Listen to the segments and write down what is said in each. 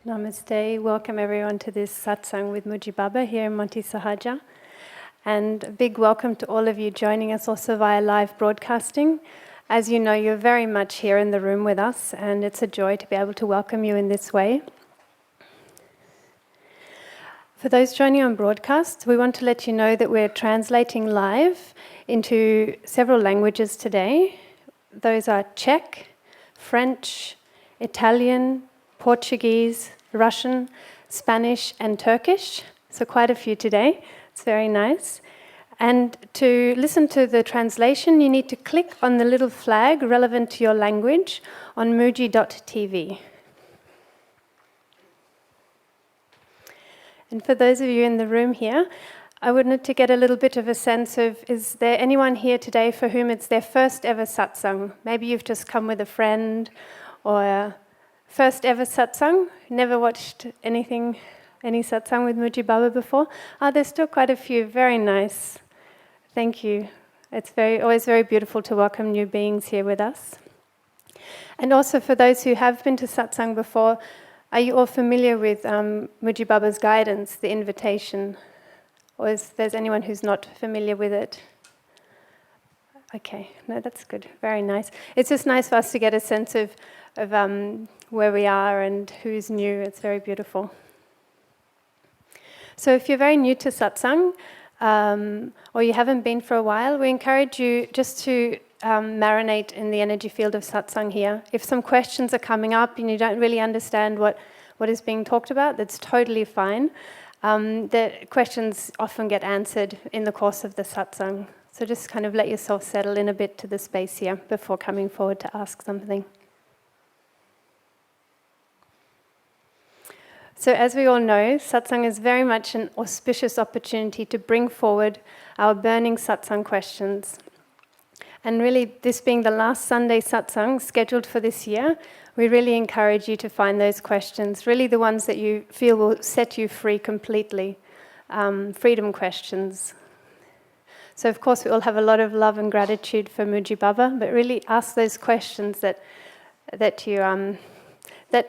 Namaste. Welcome everyone to this Satsang with Mooji Baba here in Monte, Sahaja. And a big welcome to all of you joining us also via live broadcasting. As you know, you're very much here in the room with us, and it's a joy to be able to welcome you in this way. For those joining on broadcast, we want to let you know that we're translating live into several languages today. Those are Czech, French, Italian, Portuguese, Russian, Spanish and Turkish. So quite a few today. It's very nice. And to listen to the translation, you need to click on the little flag relevant to your language on Mooji.tv. And for those of you in the room here, I wanted to get a little bit of a sense of, is there anyone here today for whom it's their first ever satsang? Maybe you've just come with a friend, or first ever satsang, never watched any satsang with Mooji Baba before. There's still quite a few. Very nice. Thank you. It's always very beautiful to welcome new beings here with us. And also for those who have been to satsang before, are you all familiar with Mooji Baba's guidance, the invitation? Or is there anyone who's not familiar with it? Okay, no, that's good. Very nice. It's just nice for us to get a sense of where we are and who's new. It's very beautiful. So if you're very new to satsang, or you haven't been for a while, we encourage you just to marinate in the energy field of satsang here. If some questions are coming up and you don't really understand what is being talked about, that's totally fine. The questions often get answered in the course of the satsang. So just kind of let yourself settle in a bit to the space here before coming forward to ask something. So as we all know, satsang is very much an auspicious opportunity to bring forward our burning satsang questions. And really, this being the last Sunday satsang scheduled for this year, we really encourage you to find those questions, really the ones that you feel will set you free completely, freedom questions. So of course we all have a lot of love and gratitude for Mooji Baba, but really ask those questions that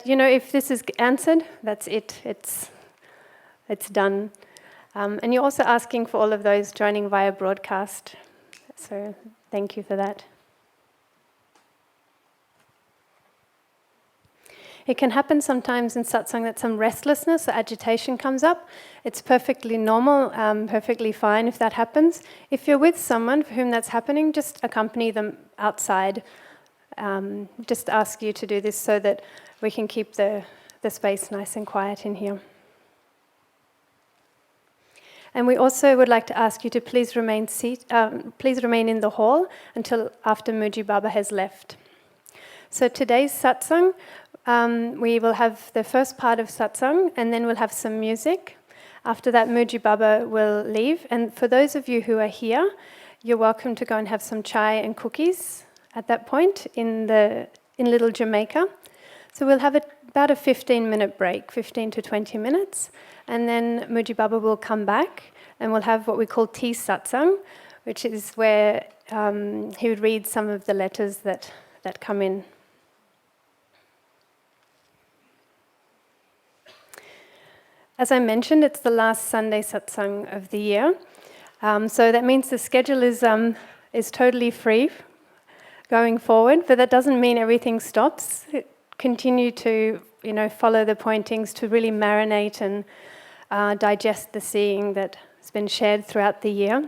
you know, if this is answered, that's it. It's done. And you're also asking for all of those joining via broadcast. So thank you for that. It can happen sometimes in satsang that some restlessness or agitation comes up. It's perfectly normal, perfectly fine if that happens. If you're with someone for whom that's happening, just accompany them outside. Just ask you to do this so that we can keep the space nice and quiet in here. And we also would like to ask you to please remain in the hall until after Mooji Baba has left. So today's satsang, we will have the first part of satsang, and then we'll have some music. After that, Mooji Baba will leave. And for those of you who are here, you're welcome to go and have some chai and cookies at that point in Little Jamaica. So we'll have about a 15-minute break, 15 to 20 minutes, and then Mooji Baba will come back and we'll have what we call tea satsang, which is where he would read some of the letters that come in. As I mentioned, it's the last Sunday satsang of the year, so that means the schedule is totally free going forward, but that doesn't mean everything stops. Continue to, follow the pointings to really marinate and digest the seeing that has been shared throughout the year.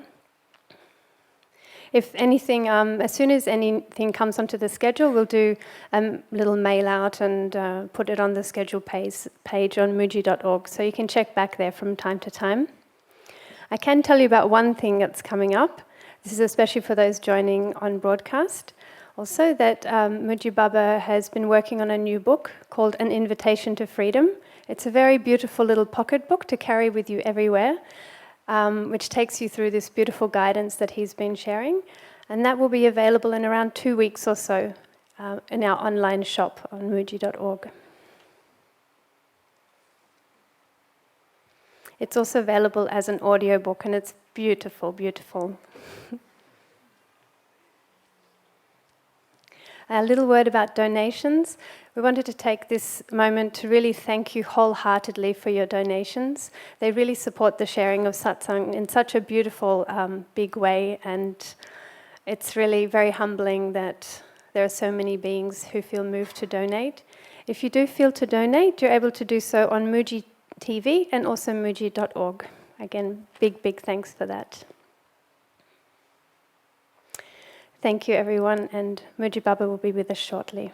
If anything, as soon as anything comes onto the schedule, we'll do a little mail out and put it on the schedule page on Mooji.org, so you can check back there from time to time. I can tell you about one thing that's coming up. This is especially for those joining on broadcast. Also, that Mooji Baba has been working on a new book called An Invitation to Freedom. It's a very beautiful little pocket book to carry with you everywhere, which takes you through this beautiful guidance that he's been sharing. And that will be available in around 2 weeks or so in our online shop on Mooji.org. It's also available as an audiobook, and it's beautiful, beautiful. A little word about donations. We wanted to take this moment to really thank you wholeheartedly for your donations. They really support the sharing of satsang in such a beautiful, big way, and it's really very humbling that there are so many beings who feel moved to donate. If you do feel to donate, you're able to do so on Mooji TV and also Mooji.org. Again, big thanks for that. Thank you, everyone, and Mooji Baba will be with us shortly.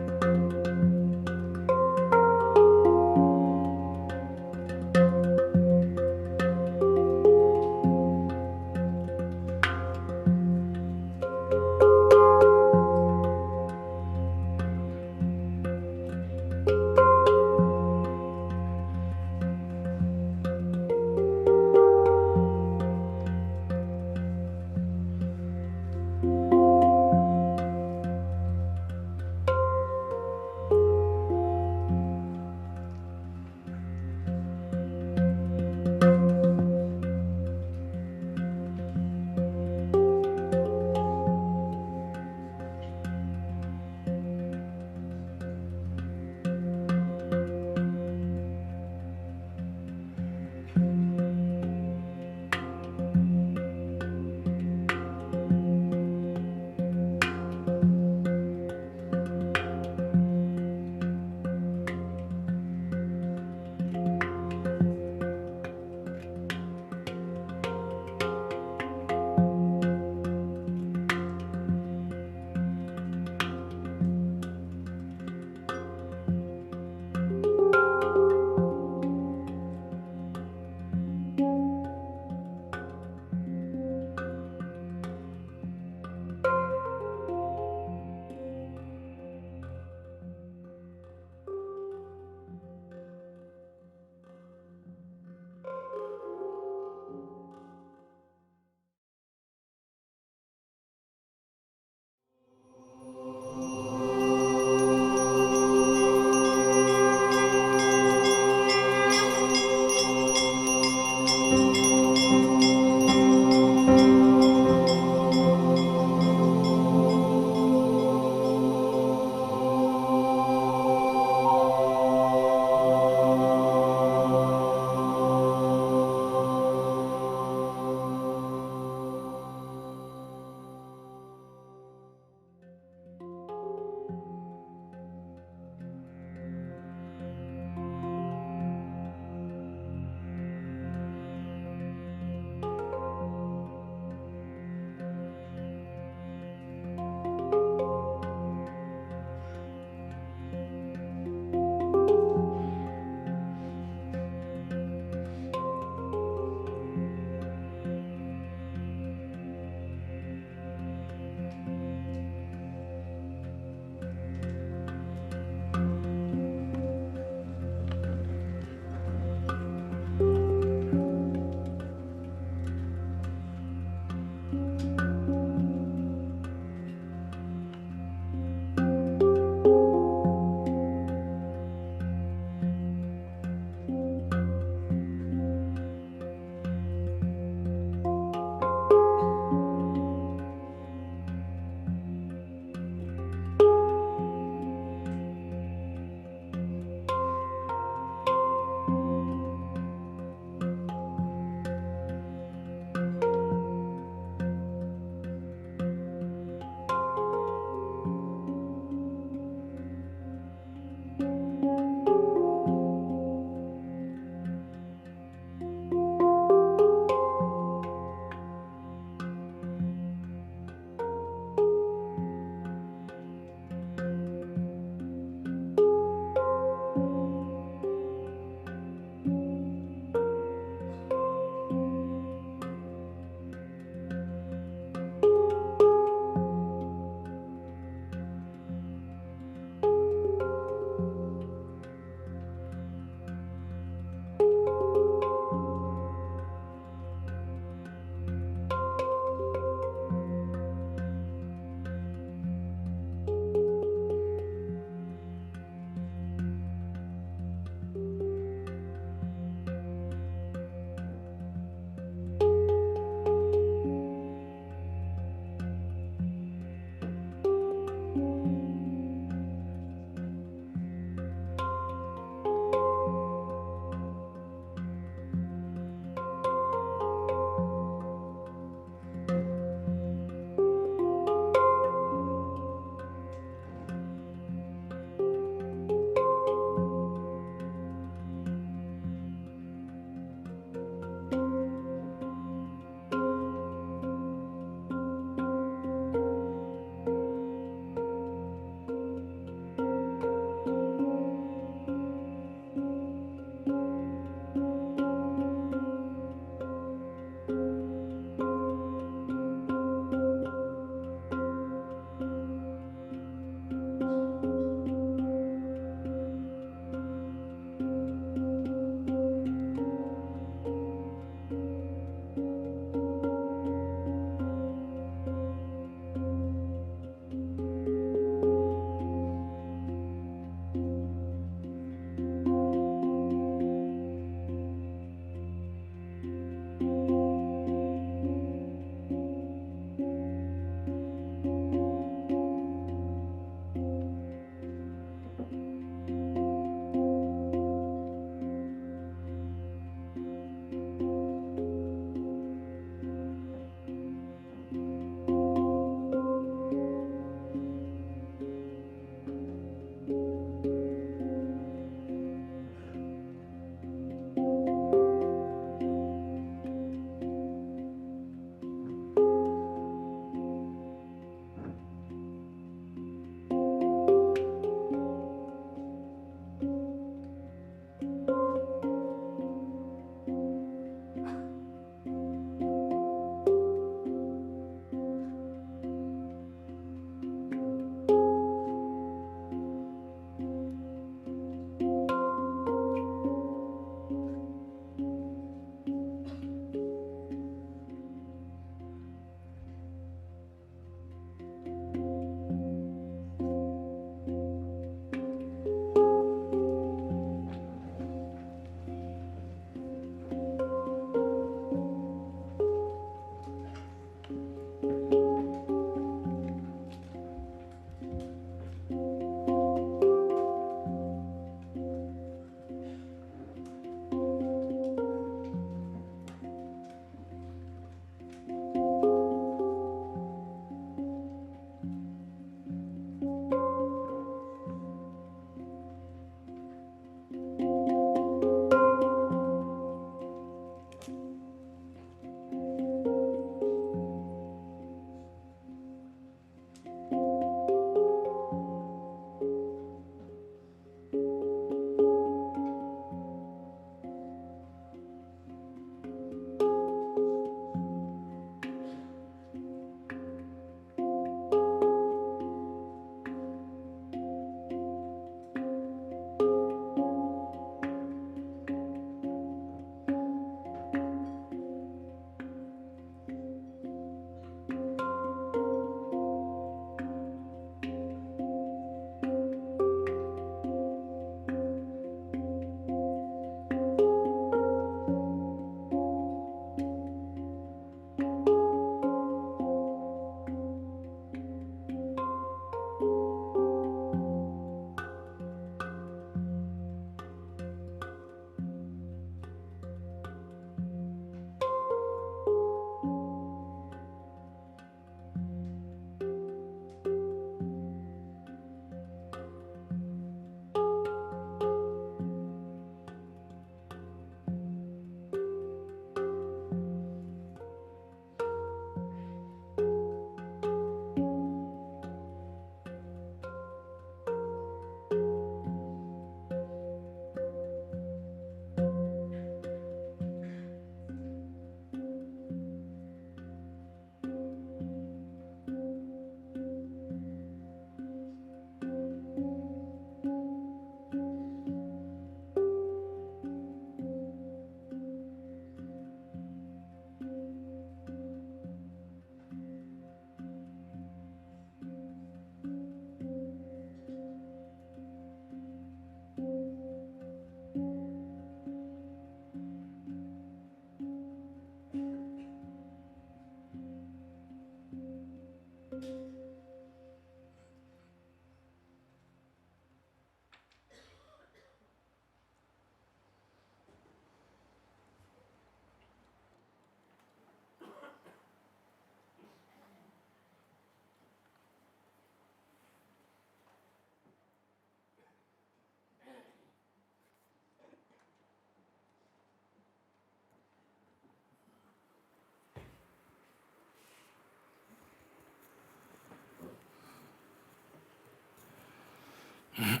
Okay.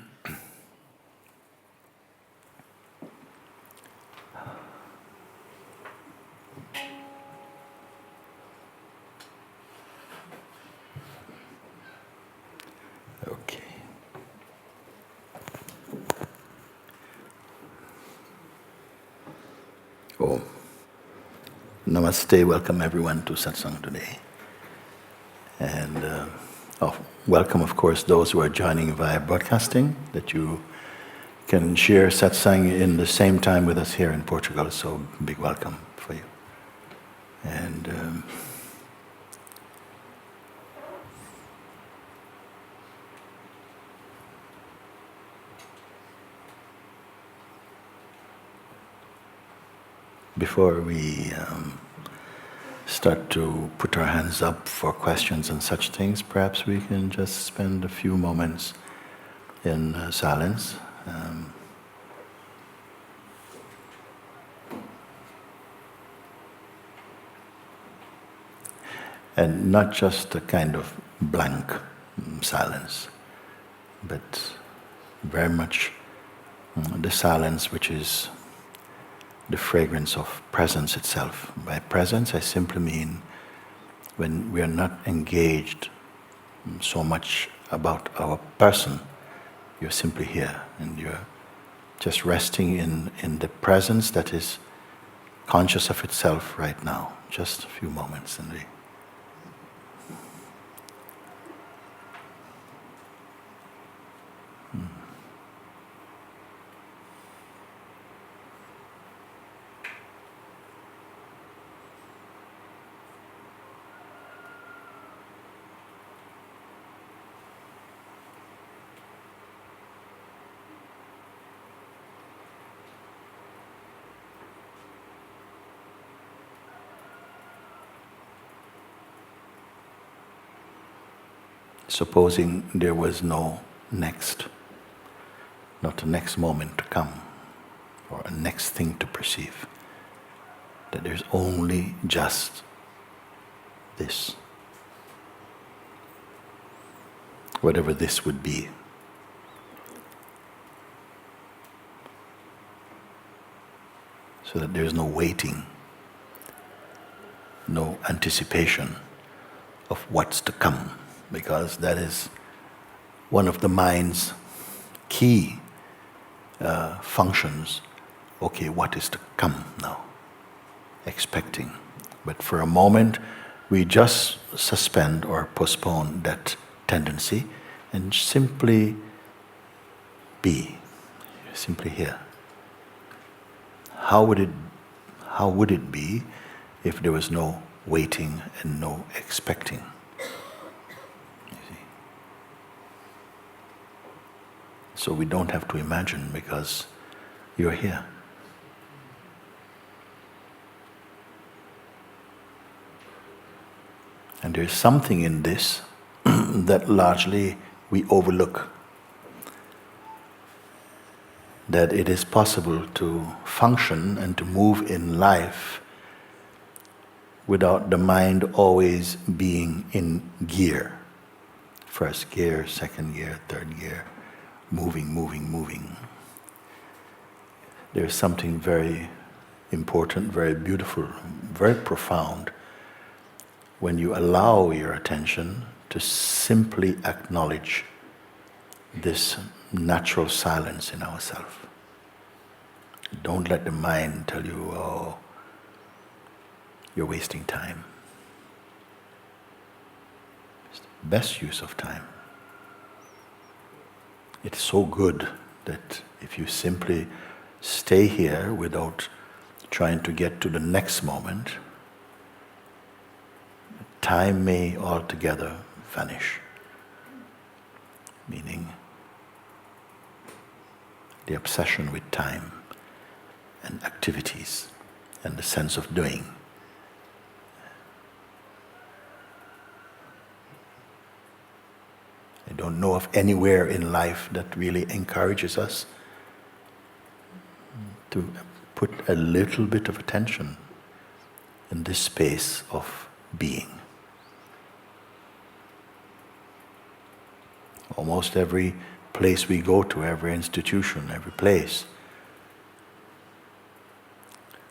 Oh, namaste. Welcome everyone to Satsang today. And welcome, of course, those who are joining via broadcasting, that you can share Satsang in the same time with us here in Portugal. So, big welcome for you. And before we start to put our hands up for questions and such things, perhaps we can just spend a few moments in silence. And not just a kind of blank silence, but very much the silence which is the fragrance of presence itself. By presence, I simply mean when we are not engaged so much about our person, you're simply here and you're just resting in the presence that is conscious of itself right now. Just a few moments and supposing there was no next, not a next moment to come, or a next thing to perceive, that there's only just this, whatever this would be. So that there's no waiting, no anticipation of what's to come, because that is one of the mind's key functions. Okay, what is to come now? Expecting. But for a moment, we just suspend or postpone that tendency and simply be, simply here. How would it be if there was no waiting and no expecting? You see? So we don't have to imagine, because you're here. And there's something in this that largely we overlook. That it is possible to function and to move in life without the mind always being in gear. First gear, second gear, third gear, moving. There's something very important, very beautiful, very profound when you allow your attention to simply acknowledge this natural silence in ourselves. Don't let the mind tell you, oh, you're wasting time. It's the best use of time. It's so good that if you simply stay here without trying to get to the next moment, time may altogether vanish. Meaning, the obsession with time and activities and the sense of doing. I don't know of anywhere in life that really encourages us to put a little bit of attention in this space of being. Almost every place we go to, every institution, every place,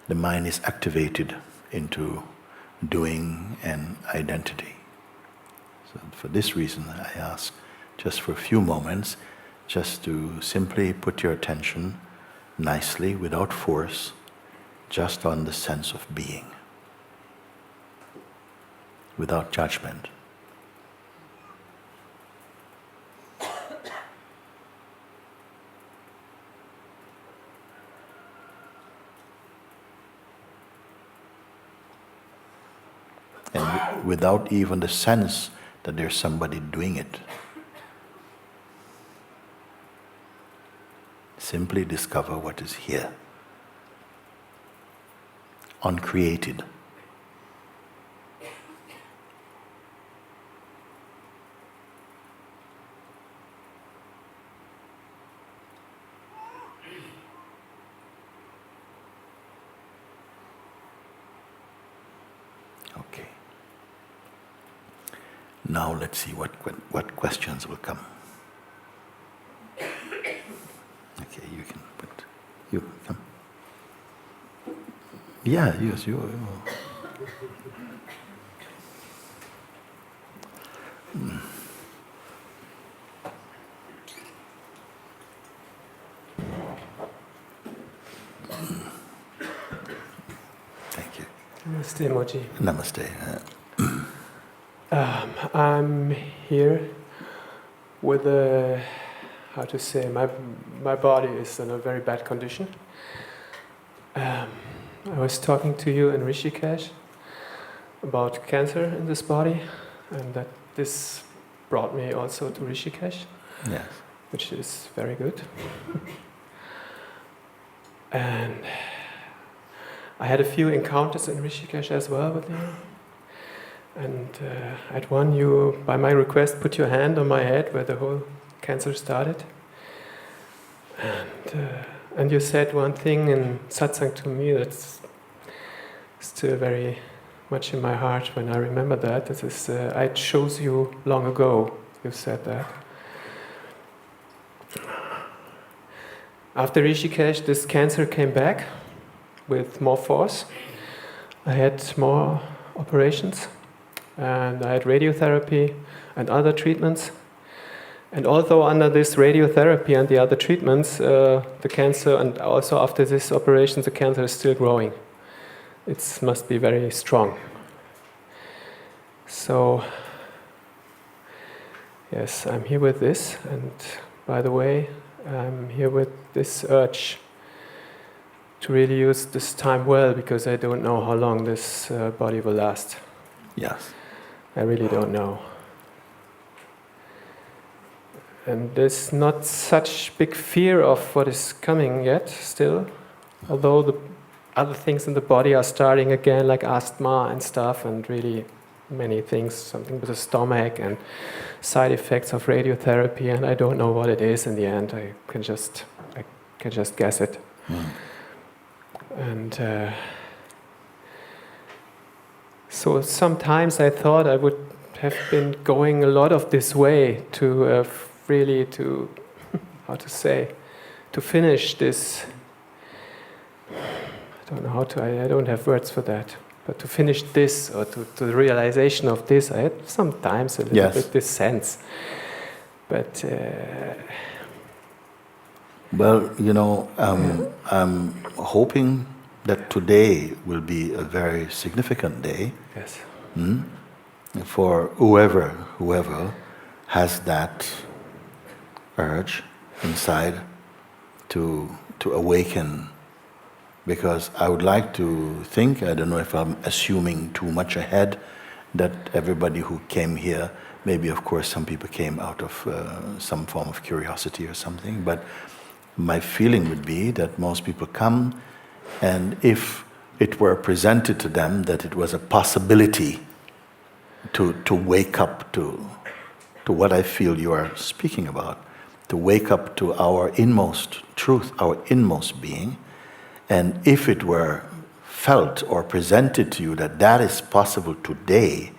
the mind is activated into doing and identity. So for this reason, I ask just for a few moments, just to simply put your attention nicely, without force, just on the sense of being, without judgment. And without even the sense that there's somebody doing it. Simply discover what is here, uncreated. Okay. Now let's see what questions will come. Okay, you can put. You come. Yeah, yes, you. Thank you. Namaste, Mooji. Namaste. I'm here with a, how to say, my body is in a very bad condition. I was talking to you in Rishikesh about cancer in this body, and that this brought me also to Rishikesh, Yes. which is very good. And I had a few encounters in Rishikesh as well with you. And at one, you, by my request, put your hand on my head where the whole cancer started. And you said one thing in Satsang to me that's still very much in my heart when I remember that. This is, I chose you long ago, you said that. After Rishikesh, this cancer came back with more force. I had more operations. And I had radiotherapy and other treatments. And although under this radiotherapy and the other treatments, the cancer, and also after this operation, the cancer is still growing. It must be very strong. So, yes, I'm here with this. And by the way, I'm here with this urge to really use this time well, because I don't know how long this body will last. Yes. I really don't know. And there's not such big fear of what is coming yet, still. Although the other things in the body are starting again, like asthma and stuff, and really many things, something with the stomach and side effects of radiotherapy, and I don't know what it is in the end. I can just guess it. And so sometimes I thought I would have been going a lot of this way to really to, how to say, to finish this. I don't know how to, I don't have words for that. But to finish this, or to the realization of this, I had sometimes a little bit this sense. But well, you know, I'm hoping that today will be a very significant day. Yes. For whoever has that urge inside to awaken. Because I would like to think, I don't know if I'm assuming too much ahead, that everybody who came here, maybe of course some people came out of some form of curiosity or something, but my feeling would be that most people come, and if it were presented to them that it was a possibility to wake up to what I feel you are speaking about, to wake up to our inmost truth, our inmost being, and if it were felt or presented to you that that is possible today,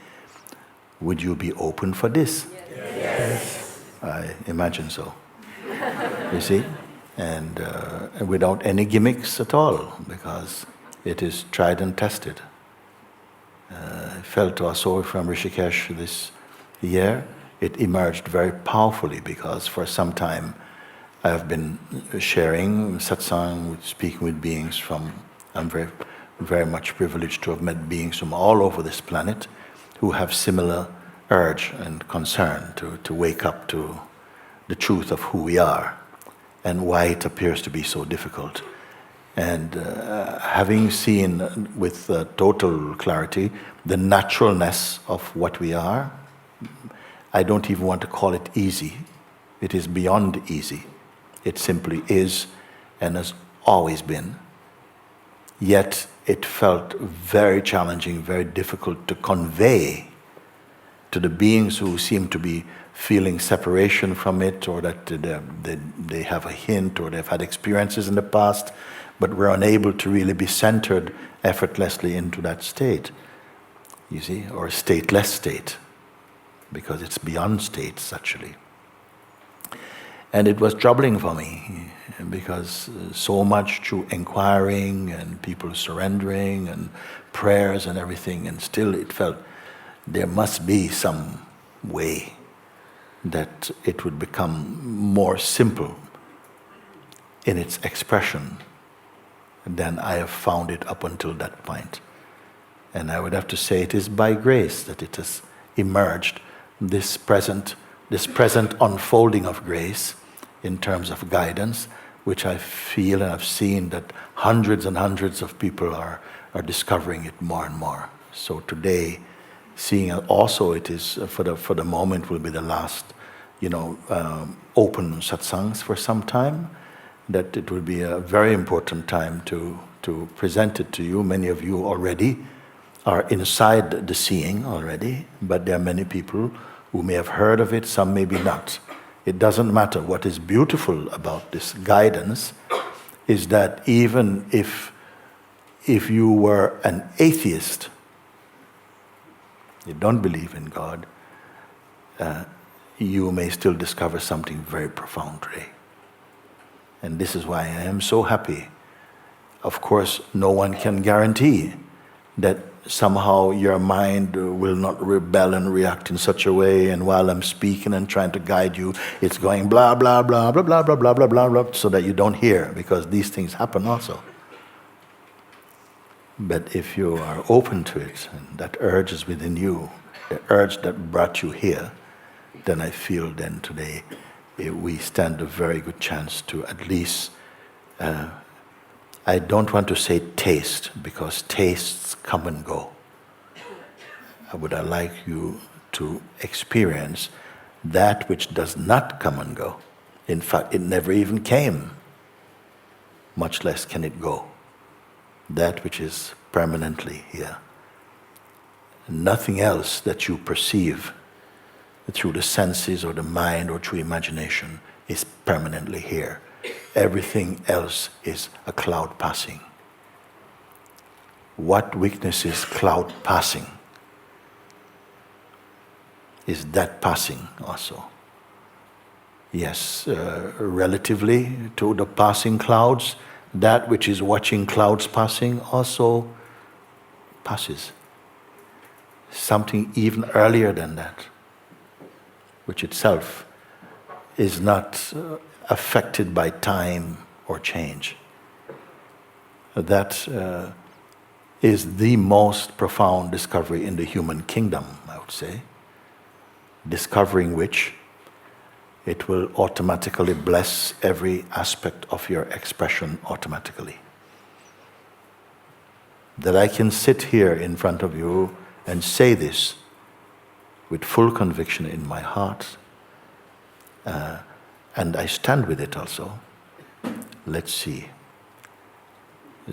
would you be open for this? Yes. I imagine so. You see? And without any gimmicks at all, because it is tried and tested. I felt also from Rishikesh this year, it emerged very powerfully, because for some time I have been sharing satsang, speaking with beings from, I'm very, very much privileged to have met beings from all over this planet who have similar urge and concern to wake up to the truth of who we are and why it appears to be so difficult. And having seen with total clarity the naturalness of what we are, I don't even want to call it easy. It is beyond easy. It simply is and has always been. Yet it felt very challenging, very difficult to convey to the beings who seem to be feeling separation from it, or that they have a hint, or they've had experiences in the past, but we're unable to really be centered effortlessly into that state, you see, or a stateless state, because it's beyond states actually. And it was troubling for me, because so much through inquiring and people surrendering and prayers and everything, and still it felt there must be some way that it would become more simple in its expression than I have found it up until that point. And I would have to say it is by grace that it has emerged, this present unfolding of grace in terms of guidance, which I feel and I've seen that hundreds and hundreds of people are discovering it more and more. So today, seeing also it is, for the moment, will be the last, open satsangs for some time, that it will be a very important time to present it to you. Many of you already are inside the seeing already, but there are many people who may have heard of it, some maybe not. It doesn't matter. What is beautiful about this guidance is that even if you were an atheist, you don't believe in God, you may still discover something very profound today. And this is why I am so happy. Of course, no one can guarantee that somehow your mind will not rebel and react in such a way, and while I'm speaking and trying to guide you, it's going blah, blah, blah, blah, blah, blah, blah, blah, blah, blah, so that you don't hear, because these things happen also. But if you are open to it, and that urge is within you, the urge that brought you here, then I feel then today we stand a very good chance to at least, I don't want to say taste, because tastes come and go. I would like you to experience that which does not come and go. In fact, it never even came, much less can it go. That which is permanently here. Nothing else that you perceive through the senses or the mind or through imagination is permanently here. Everything else is a cloud passing. What witnesses cloud passing? Is that passing also? Yes, relatively to the passing clouds, that which is watching clouds passing also passes. Something even earlier than that, which itself is not affected by time or change. That is the most profound discovery in the human kingdom, I would say. Discovering which, it will automatically bless every aspect of your expression automatically. That I can sit here in front of you and say this with full conviction in my heart, and I stand with it also. Let's see.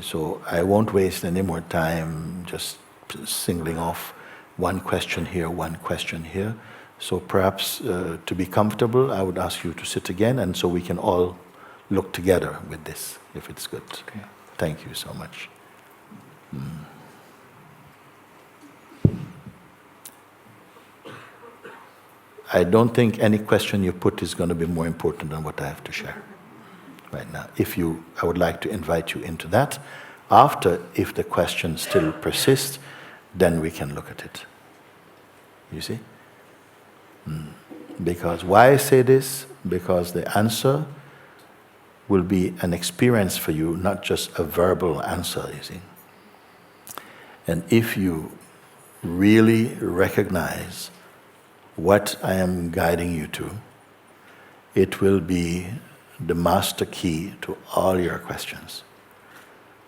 So I won't waste any more time just singling off one question here, one question here. So perhaps to be comfortable, I would ask you to sit again, and so we can all look together with this, if it's good. Okay. Thank you so much. I don't think any question you put is going to be more important than what I have to share. right now. I would like to invite you into that. After, if the question still persists, then we can look at it. You see? Because why I say this? Because the answer will be an experience for you, not just a verbal answer, you see. And if you really recognize what I am guiding you to, it will be the master key to all your questions.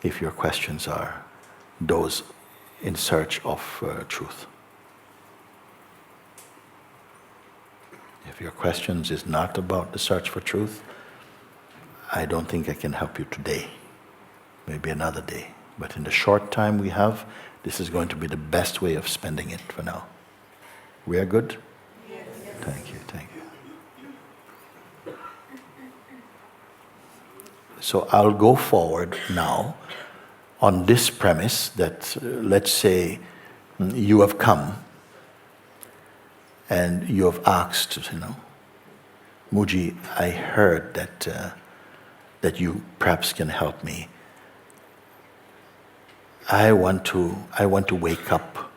If your questions are those in search of truth. If your questions is not about the search for truth, I don't think I can help you today. Maybe another day. But in the short time we have, this is going to be the best way of spending it for now. We are good? Yes. Thank you, thank you. So I'll go forward now on this premise that, let's say, you have come and you have asked, Mooji, I heard that you perhaps can help me. I want to wake up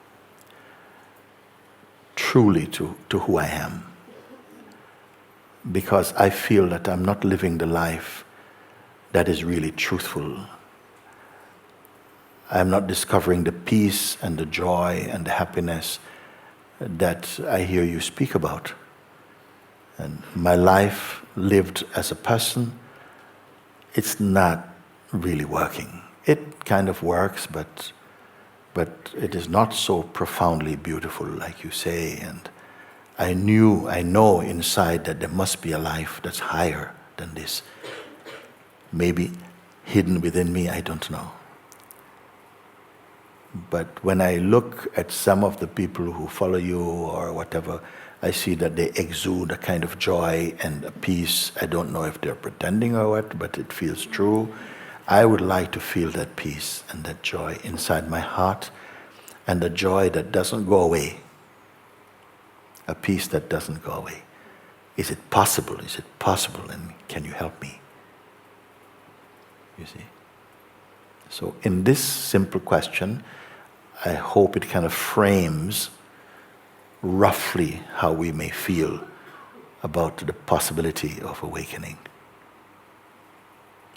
truly to who I am, because I feel that I'm not living the life that is really truthful. I'm not discovering the peace and the joy and the happiness that I hear you speak about. And my life lived as a person, it's not really working. It kind of works, but it is not so profoundly beautiful like you say. And I know inside that there must be a life that's higher than this. Maybe hidden within me, I don't know. But when I look at some of the people who follow you or whatever, I see that they exude a kind of joy and a peace. I don't know if they're pretending or what, but it feels true. I would like to feel that peace and that joy inside my heart, and the joy that doesn't go away. A peace that doesn't go away. Is it possible? Is it possible? And can you help me? You see? So in this simple question, I hope it kind of frames roughly how we may feel about the possibility of awakening.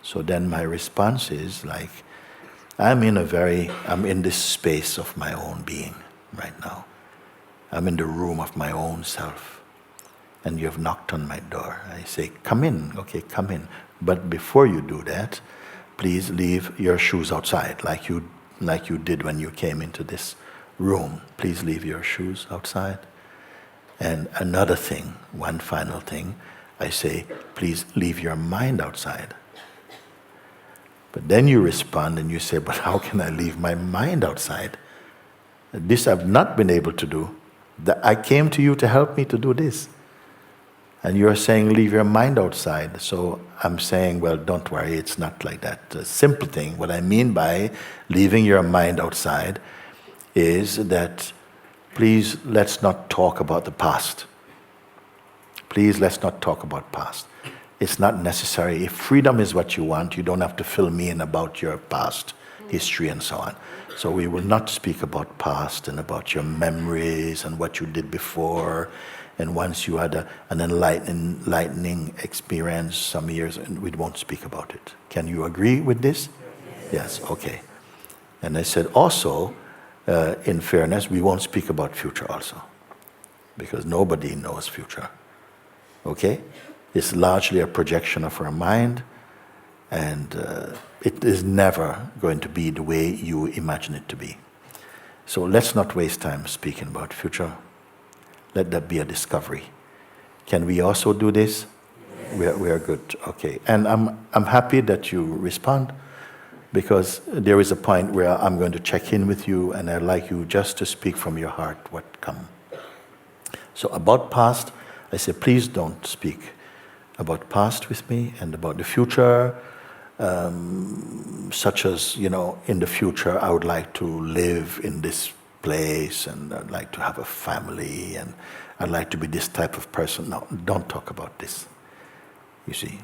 So then my response is like, I'm in this space of my own being right now. I'm in the room of my own self. And you have knocked on my door. I say, come in, okay, come in. But before you do that, please leave your shoes outside, like you did when you came into this room. Please leave your shoes outside. And another thing, one final thing, I say, please leave your mind outside. But then you respond and you say, but how can I leave my mind outside? This I've not been able to do. I came to you to help me to do this. And you're saying, leave your mind outside. So I'm saying, well, don't worry, it's not like that. The simple thing, what I mean by leaving your mind outside is that please let's not talk about the past. Please let's not talk about past. It's not necessary. If freedom is what you want, you don't have to fill me in about your past history and so on. So we will not speak about past and about your memories and what you did before. And once you had an enlightening experience some years, and we won't speak about it. Can you agree with this? Yes, okay. And I said also, in fairness, we won't speak about future also. Because nobody knows future. Okay? It's largely a projection of our mind, and it is never going to be the way you imagine it to be. So let's not waste time speaking about future. Let that be a discovery. Can we also do this? Yes. We are good. Okay. And I'm happy that you respond, because there is a point where I'm going to check in with you, and I'd like you just to speak from your heart what come. So about past, I say, please don't speak about past with me, and about the future, such as, in the future I would like to live in this place, and I'd like to have a family, and I'd like to be this type of person. No, don't talk about this. You see,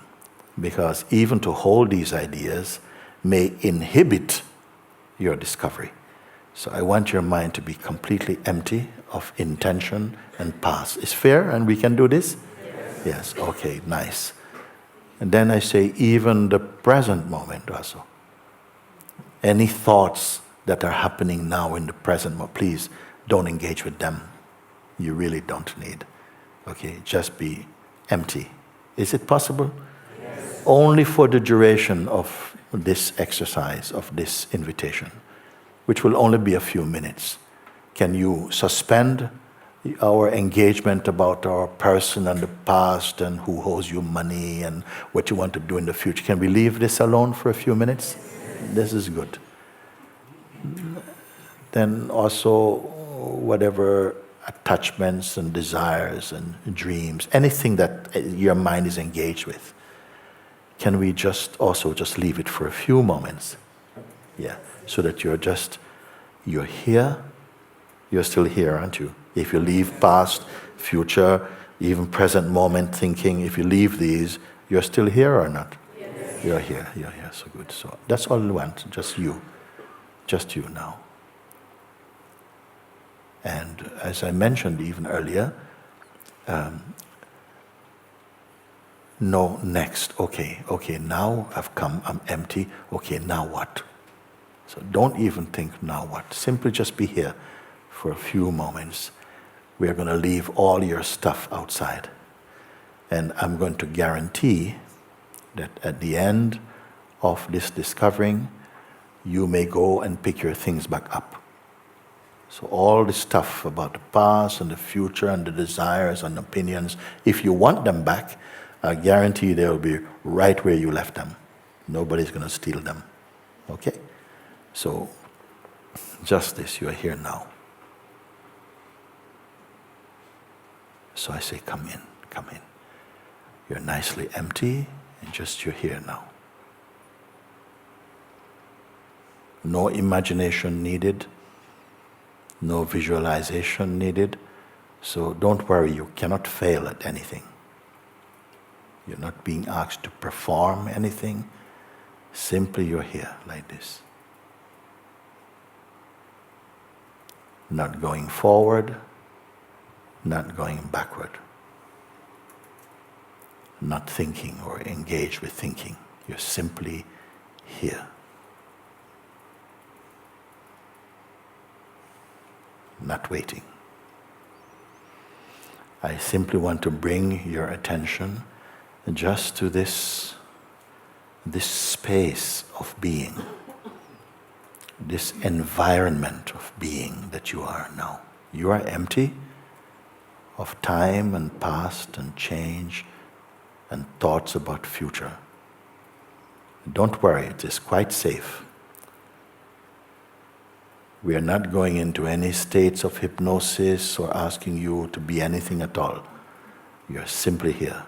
Because even to hold these ideas may inhibit your discovery. So I want your mind to be completely empty of intention and past. Is fair and we can do this? Yes, okay, nice. And then I say even the present moment also. Any thoughts that are happening now in the present moment, please don't engage with them. You really don't need. Okay, just be empty. Is it possible? Yes. Only for the duration of this exercise, of this invitation, which will only be a few minutes. Can you suspend our engagement about our person and the past and who owes you money and what you want to do in the future? Can we leave this alone for a few minutes? This is good. Then also whatever attachments and desires and dreams, anything that your mind is engaged with, can we just leave it for a few moments? Yeah, so that you're here, you're still here, aren't you? If you leave past, future, even present moment thinking, if you leave these, you're still here or not? Yes. You're here, so good. So that's all I want, just you now. And as I mentioned even earlier, no, next, okay, now I've come, I'm empty, okay, now what? So don't even think now what, simply just be here for a few moments. We are going to leave all your stuff outside. And I'm going to guarantee that at the end of this discovering, you may go and pick your things back up. So all the stuff about the past and the future and the desires and opinions, if you want them back, I guarantee they will be right where you left them. Nobody's going to steal them. Okay? So, just this, you are here now. So I say, come in. You're nicely empty, and just you're here now. No imagination needed. No visualization needed. So don't worry, you cannot fail at anything. You're not being asked to perform anything. Simply you're here like this. Not going forward, not going backward. Not thinking or engaged with thinking. You're simply here. Not waiting. I simply want to bring your attention just to this space of being, this environment of being that you are now. You are empty of time and past and change and thoughts about future. Don't worry, it is quite safe. We are not going into any states of hypnosis or asking you to be anything at all. You are simply here.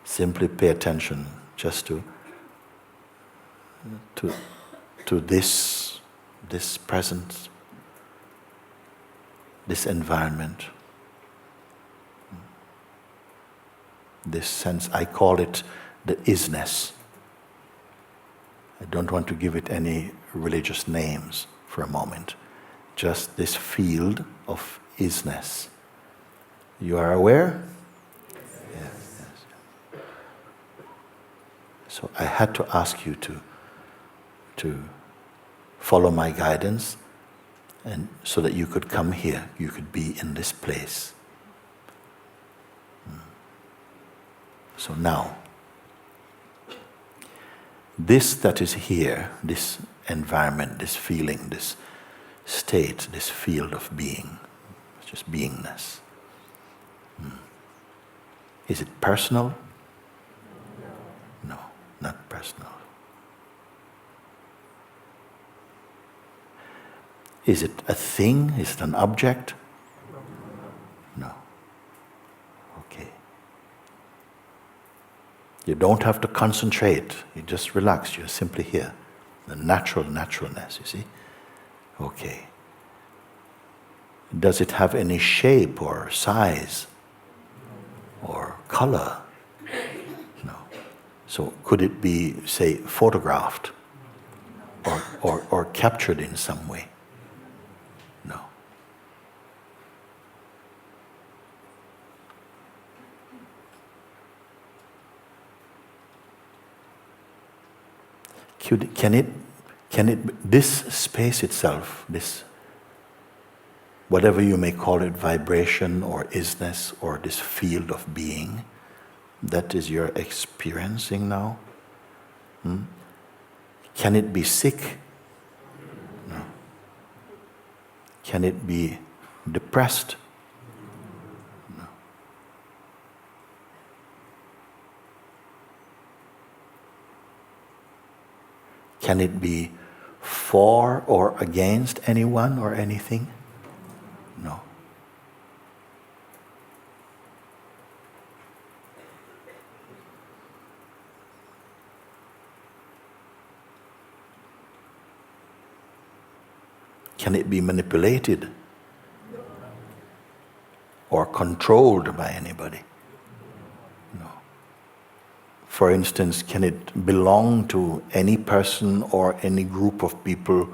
Simply pay attention just to this presence, this environment, this sense. I call it the is-ness. I don't want to give it any religious names for a moment. Just this field of is-ness. You are aware? Yes. So I had to ask you to follow my guidance, and so that you could come here, you could be in this place. So now, this that is here, this environment, this feeling, this state, this field of being, it's just beingness. Is it personal? No, not personal. Is it a thing? Is it an object? No. Okay. You don't have to concentrate. You just relax. You're simply here. The naturalness, you see? Okay. Does it have any shape or size or color? So could it be, say, photographed or captured in some way? No. Can it, this space itself, this, whatever you may call it, vibration or is-ness or this field of being, that is you're experiencing now, can it be sick? No. Can it be depressed? No. Can it be for or against anyone or anything? No. Can it be manipulated or controlled by anybody? No. For instance, can it belong to any person or any group of people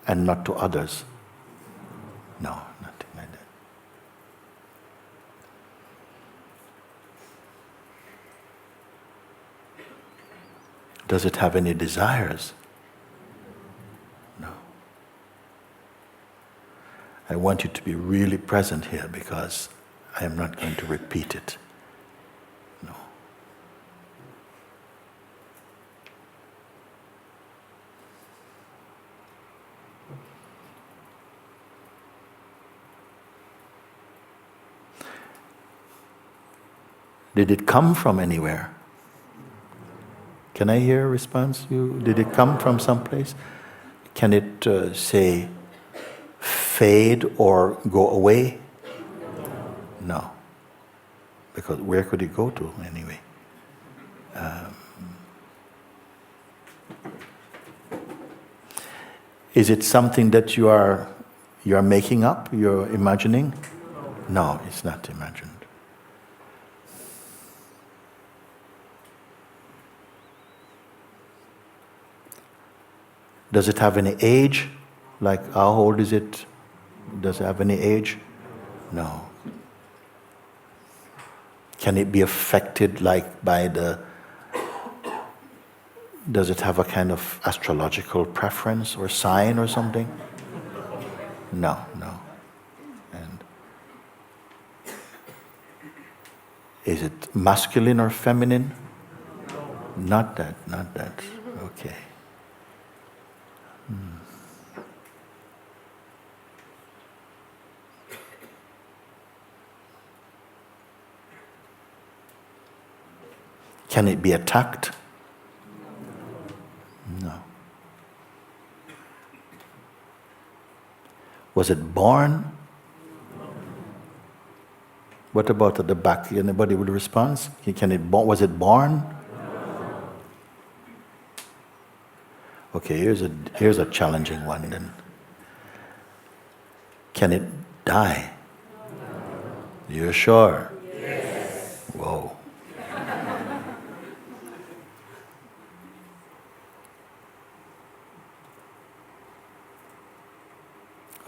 and not to others? No, nothing like that. Does it have any desires? No. I want you to be really present here because I am not going to repeat it. No. Did it come from anywhere? Can I hear a response? Did it come from someplace? Can it, say, fade or go away? No. Because where could it go to anyway? Is it something that you are making up, you're imagining? No, it's not imagined. Does it have any age? Like how old is it? Does it have any age? No. Can it be affected like by the... Does it have a kind of astrological preference or sign or something? No, no. And is it masculine or feminine? Not that, not that. Okay. Can it be attacked? No. Was it born? What about at the back? Anybody with a response? Was it born? Okay, here's a challenging one then. Can it die? You're sure? Yes. Whoa.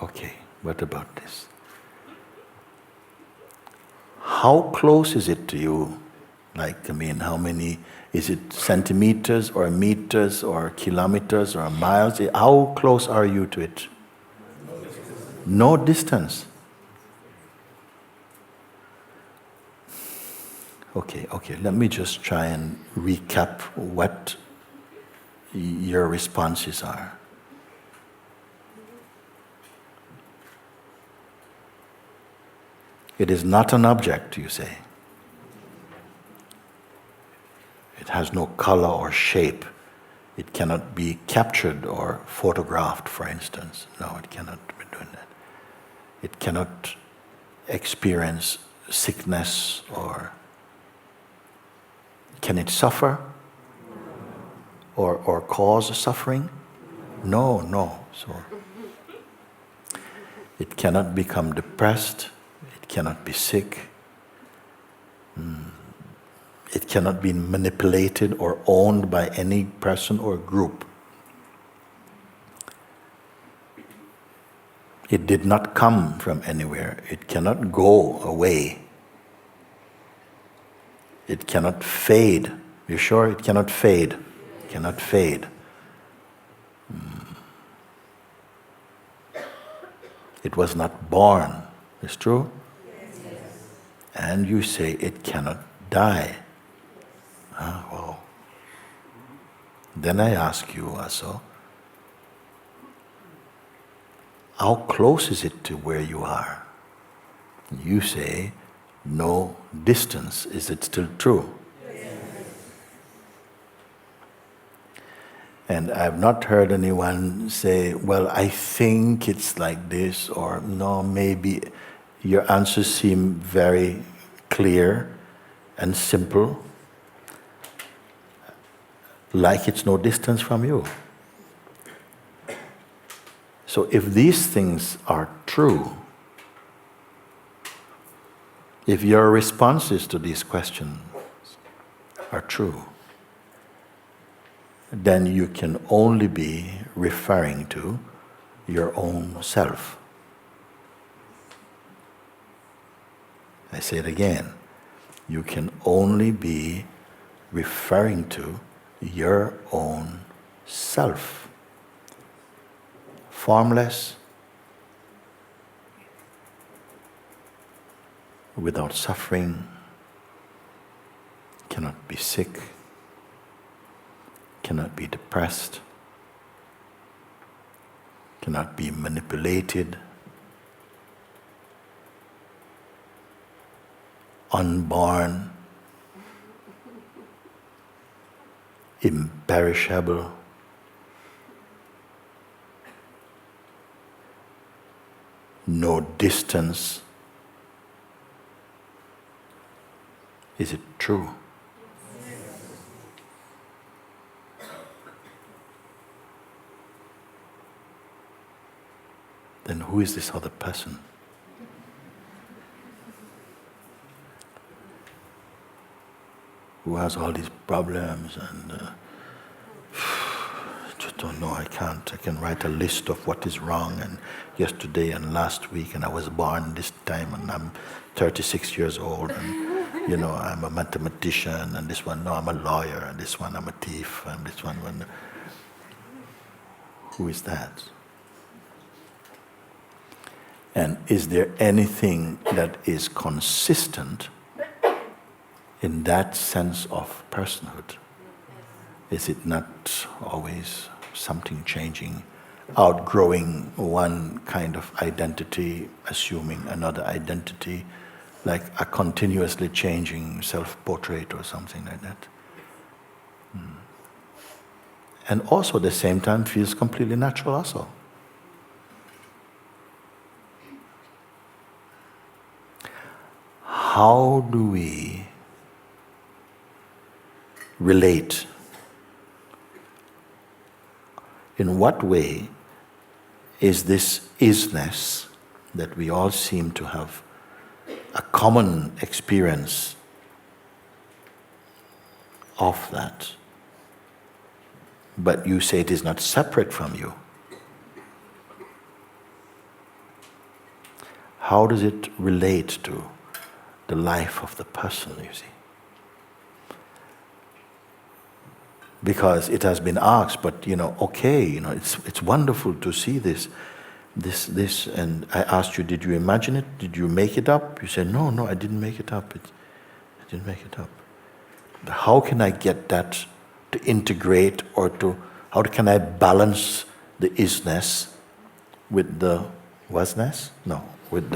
Okay, what about this? How close is it to you? Like, how many, is it centimeters or meters or kilometers or miles? How close are you to it? No distance. Okay, let me just try and recap what your responses are. It is not an object, you say. It has no color or shape. It cannot be captured or photographed, for instance. No, it cannot be doing that. It cannot experience sickness or... Can it suffer? Or cause suffering? No. So it cannot become depressed. It cannot be sick. It cannot be manipulated or owned by any person or group. It did not come from anywhere. It cannot go away. It cannot fade. You sure it cannot fade? It cannot fade. It was not born. It's true? Yes. And you say it cannot die. Well. Then I ask you also, how close is it to where you are? You say, no distance. Is it still true? Yes. And I've not heard anyone say, well, I think it's like this, or no, maybe. Your answers seem very clear and simple, like it's no distance from you. So if these things are true, if your responses to these questions are true, then you can only be referring to your own self. I say it again. You can only be referring to your own self. Formless, without suffering, cannot be sick, cannot be depressed, cannot be manipulated, unborn, imperishable, no distance. Is it true? Then who is this other person? Who has all these problems and just don't know, I can write a list of what is wrong, and yesterday and last week, and I was born this time, and I'm 36 years old, and I'm a mathematician, and this one, no, I'm a lawyer, and this one, I'm a thief, and this one, who is that? And is there anything that is consistent in that sense of personhood? Is it not always something changing, outgrowing one kind of identity, assuming another identity, like a continuously changing self-portrait or something like that? And also at the same time feels completely natural also. How do we relate? In what way is this is-ness that we all seem to have a common experience of that, but you say it is not separate from you? How does it relate to the life of the person, you see? Because it has been asked, but it's wonderful to see this, and I asked you, did you imagine it? Did you make it up? You said, no, I didn't make it up. I didn't make it up. How can I get that to integrate, or how can I balance the is-ness with the was-ness? No, with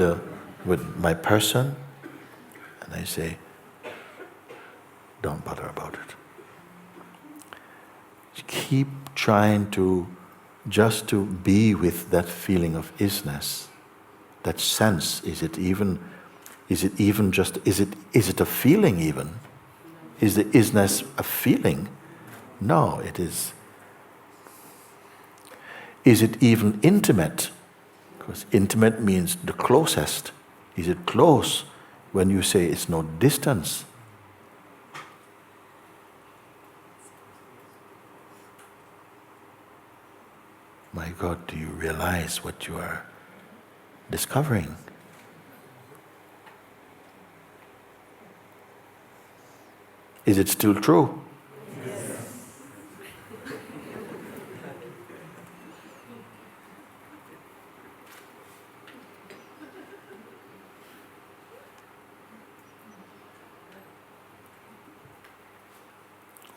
my person? And I say, don't bother about it. Keep trying to be with that feeling of is-ness, that sense. Is it a feeling even? Is the is-ness a feeling? No, it is. Is it even intimate? Because intimate means the closest. Is it close when you say it's no distance? My God, do you realize what you are discovering? Is it still true?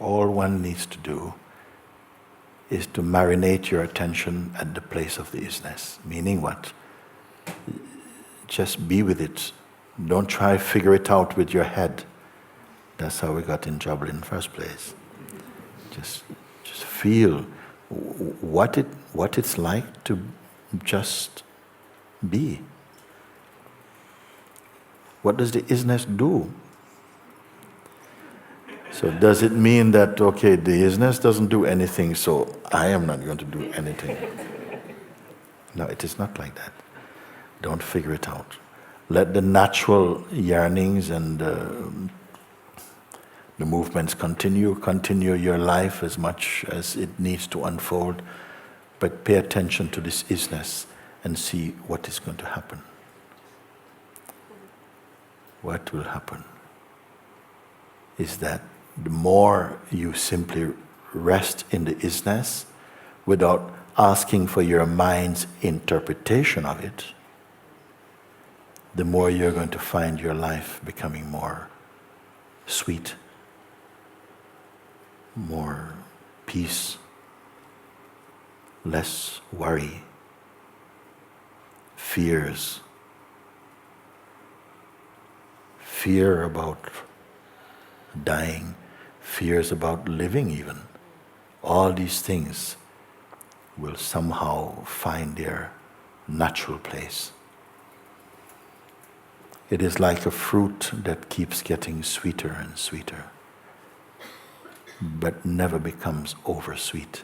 All one needs to do is to marinate your attention at the place of the is-ness. Meaning what? Just be with it. Don't try to figure it out with your head. That's how we got in trouble in the first place. Just feel what it's like to just be. What does the is-ness do? So does it mean that, okay, the is-ness doesn't do anything, so I am not going to do anything? No, it is not like that. Don't figure it out. Let the natural yearnings and the movements continue your life as much as it needs to unfold, but pay attention to this is-ness and see what is going to happen. What will happen is that the more you simply rest in the is-ness without asking for your mind's interpretation of it, the more you're going to find your life becoming more sweet, more peace, less worry, fears, fear about dying, fears about living even. All these things will somehow find their natural place. It is like a fruit that keeps getting sweeter and sweeter, but never becomes oversweet.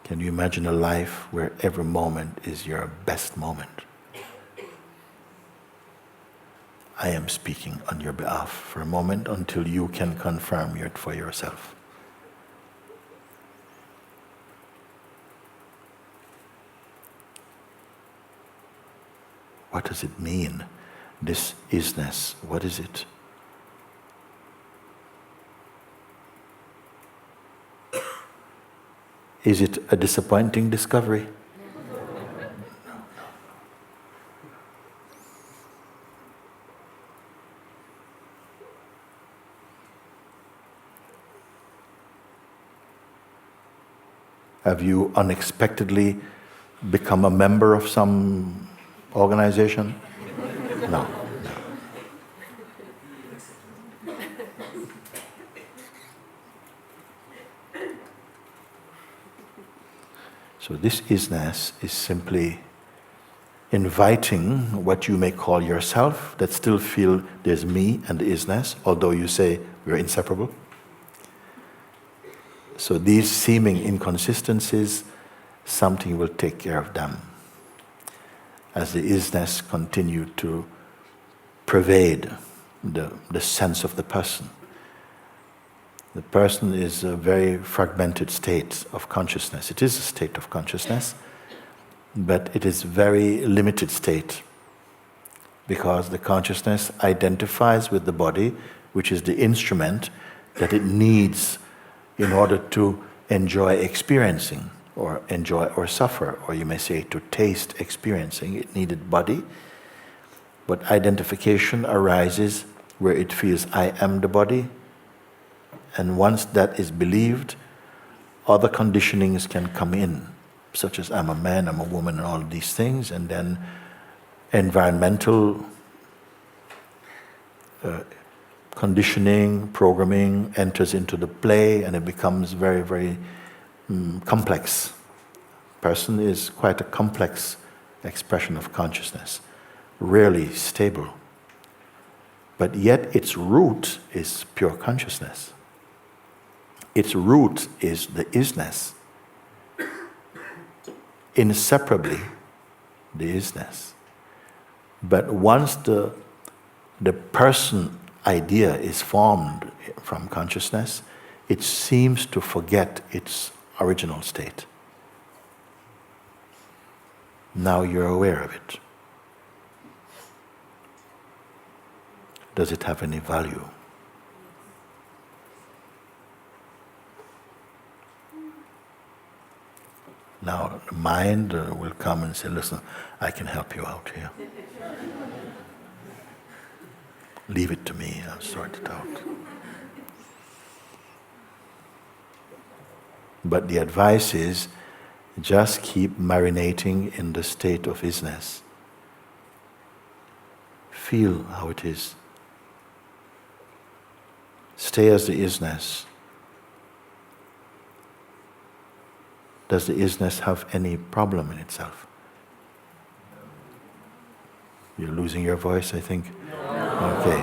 Can you imagine a life where every moment is your best moment? I am speaking on your behalf for a moment until you can confirm it for yourself. What does it mean? This is-ness, what is it? Is it a disappointing discovery? Have you unexpectedly become a member of some organization? No. So this is-ness is simply inviting what you may call yourself, that still feel there's me and the is-ness, although you say we're inseparable. So these seeming inconsistencies, something will take care of them as the is-ness continue to pervade the sense of the person. The person is a very fragmented state of consciousness. It is a state of consciousness, but it is very limited state because the consciousness identifies with the body, which is the instrument that it needs in order to enjoy experiencing, or enjoy or suffer, or you may say to taste experiencing. It needed body, but identification arises where it feels I am the body, and once that is believed, other conditionings can come in, such as I'm a man, I'm a woman, and all of these things, and then environmental conditioning, programming enters into the play, and it becomes very, very complex. Person is quite a complex expression of consciousness, rarely stable. But yet its root is pure consciousness. Its root is the is-ness. Inseparably, the is-ness. But once the person idea is formed from consciousness, it seems to forget its original state. Now you're aware of it. Does it have any value? Now the mind will come and say, listen, I can help you out here. Leave it to me, I'll sort it out. But the advice is, just keep marinating in the state of is-ness. Feel how it is. Stay as the is-ness. Does the is-ness have any problem in itself? You're losing your voice, I think? No. Okay.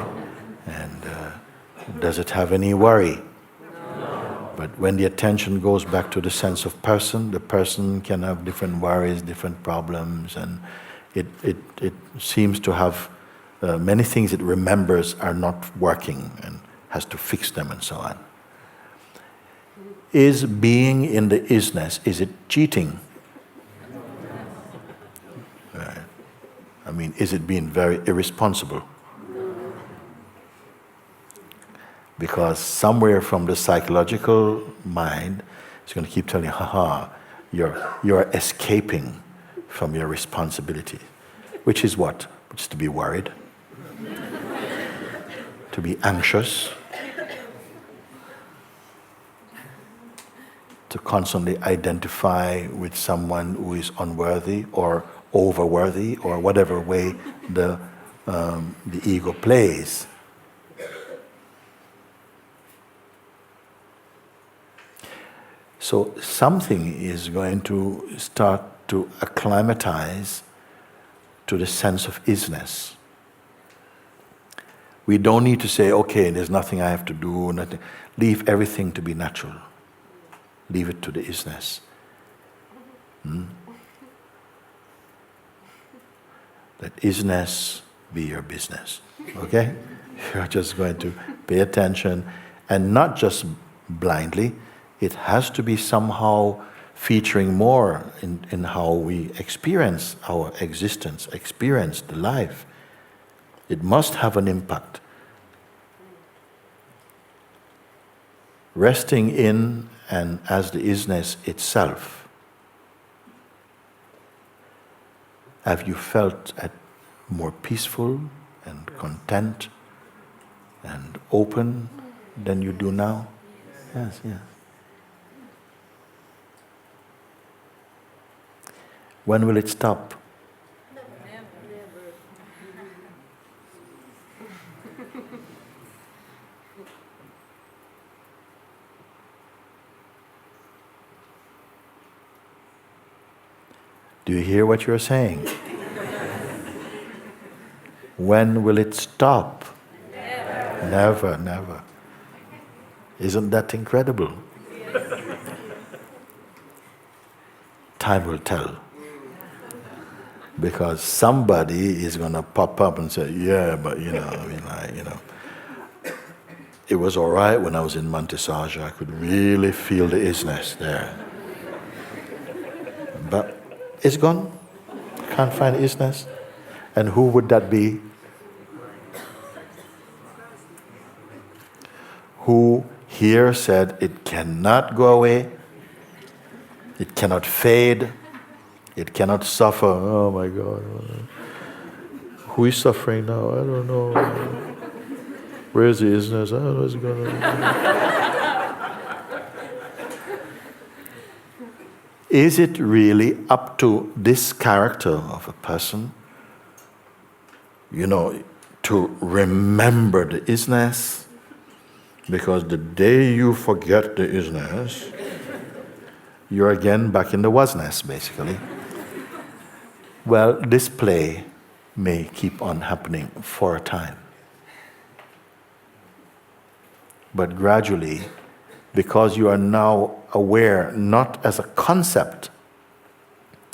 And does it have any worry? No. But when the attention goes back to the sense of person, the person can have different worries, different problems, and it seems to have many things it remembers are not working and has to fix them and so on. Is being in the is-ness, is it cheating? Right. I mean, is it being very irresponsible? Because somewhere from the psychological mind, it's going to keep telling you, you're escaping from your responsibility. Which is what? Which is to be worried, to be anxious, to constantly identify with someone who is unworthy or overworthy or whatever way the ego plays. So something is going to start to acclimatize to the sense of is-ness. We don't need to say, okay, there's nothing I have to do, nothing. Leave everything to be natural. Leave it to the is-ness. Let is-ness be your business. Okay? You're just going to pay attention, and not just blindly. It has to be somehow featuring more in how we experience our existence, experience the life. It must have an impact. Resting in and as the is-ness itself, have you felt more peaceful and content and open than you do now? Yes, yes. When will it stop? Do you hear what you're saying? When will it stop? Never, never. Isn't that incredible? Time will tell. Because somebody is going to pop up and say, yeah, but it was all right when I was in Monte, Sahaja. I could really feel the is-ness there. But it's gone. Can't find is-ness. And who would that be? Who here said it cannot go away, it cannot fade, it cannot suffer. Oh my God. Who is suffering now? I don't know. Where is the is-ness? I don't know what's going on. Is it really up to this character of a person, to remember the is-ness? Because the day you forget the is-ness, you're again back in the was-ness, basically. Well, this play may keep on happening for a time. But gradually, because you are now aware, not as a concept,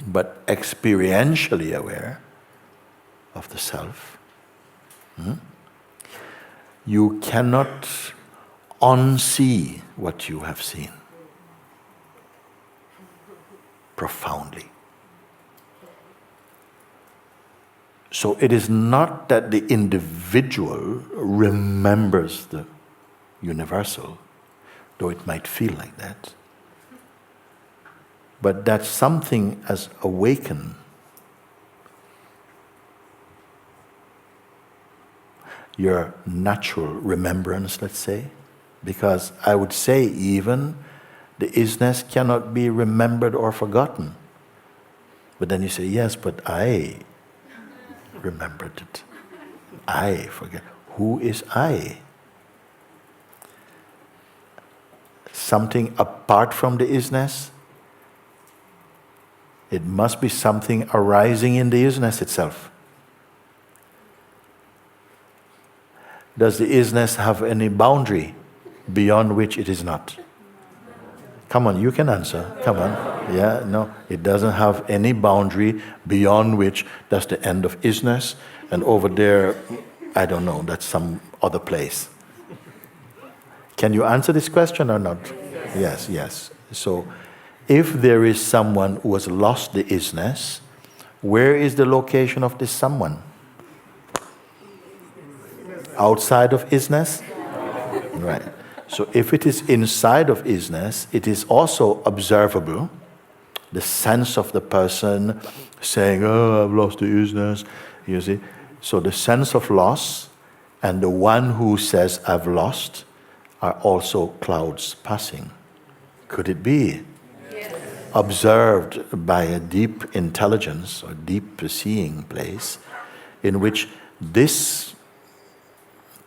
but experientially aware of the self, you cannot unsee what you have seen. profoundly. So it is not that the individual remembers the universal, though it might feel like that, but that something has awakened. Your natural remembrance, let's say, because I would say even the is-ness cannot be remembered or forgotten. But then you say, yes, but I remembered it. I forget. Who is I? Something apart from the is-ness? It must be something arising in the is-ness itself. Does the is-ness have any boundary beyond which it is not? Come on, you can answer. Come on. Yeah, no, it doesn't have any boundary beyond which that's the end of is-ness, and over there, I don't know, that's some other place. Can you answer this question or not? Yes, yes. So, if there is someone who has lost the is-ness, where is the location of this someone? Outside of is-ness? Right. So if it is inside of is-ness, it is also observable. The sense of the person saying, oh, I've lost the is-ness, you see. So the sense of loss and the one who says, I've lost, are also clouds passing. Could it be? Yes. Observed by a deep intelligence or deep seeing place in which this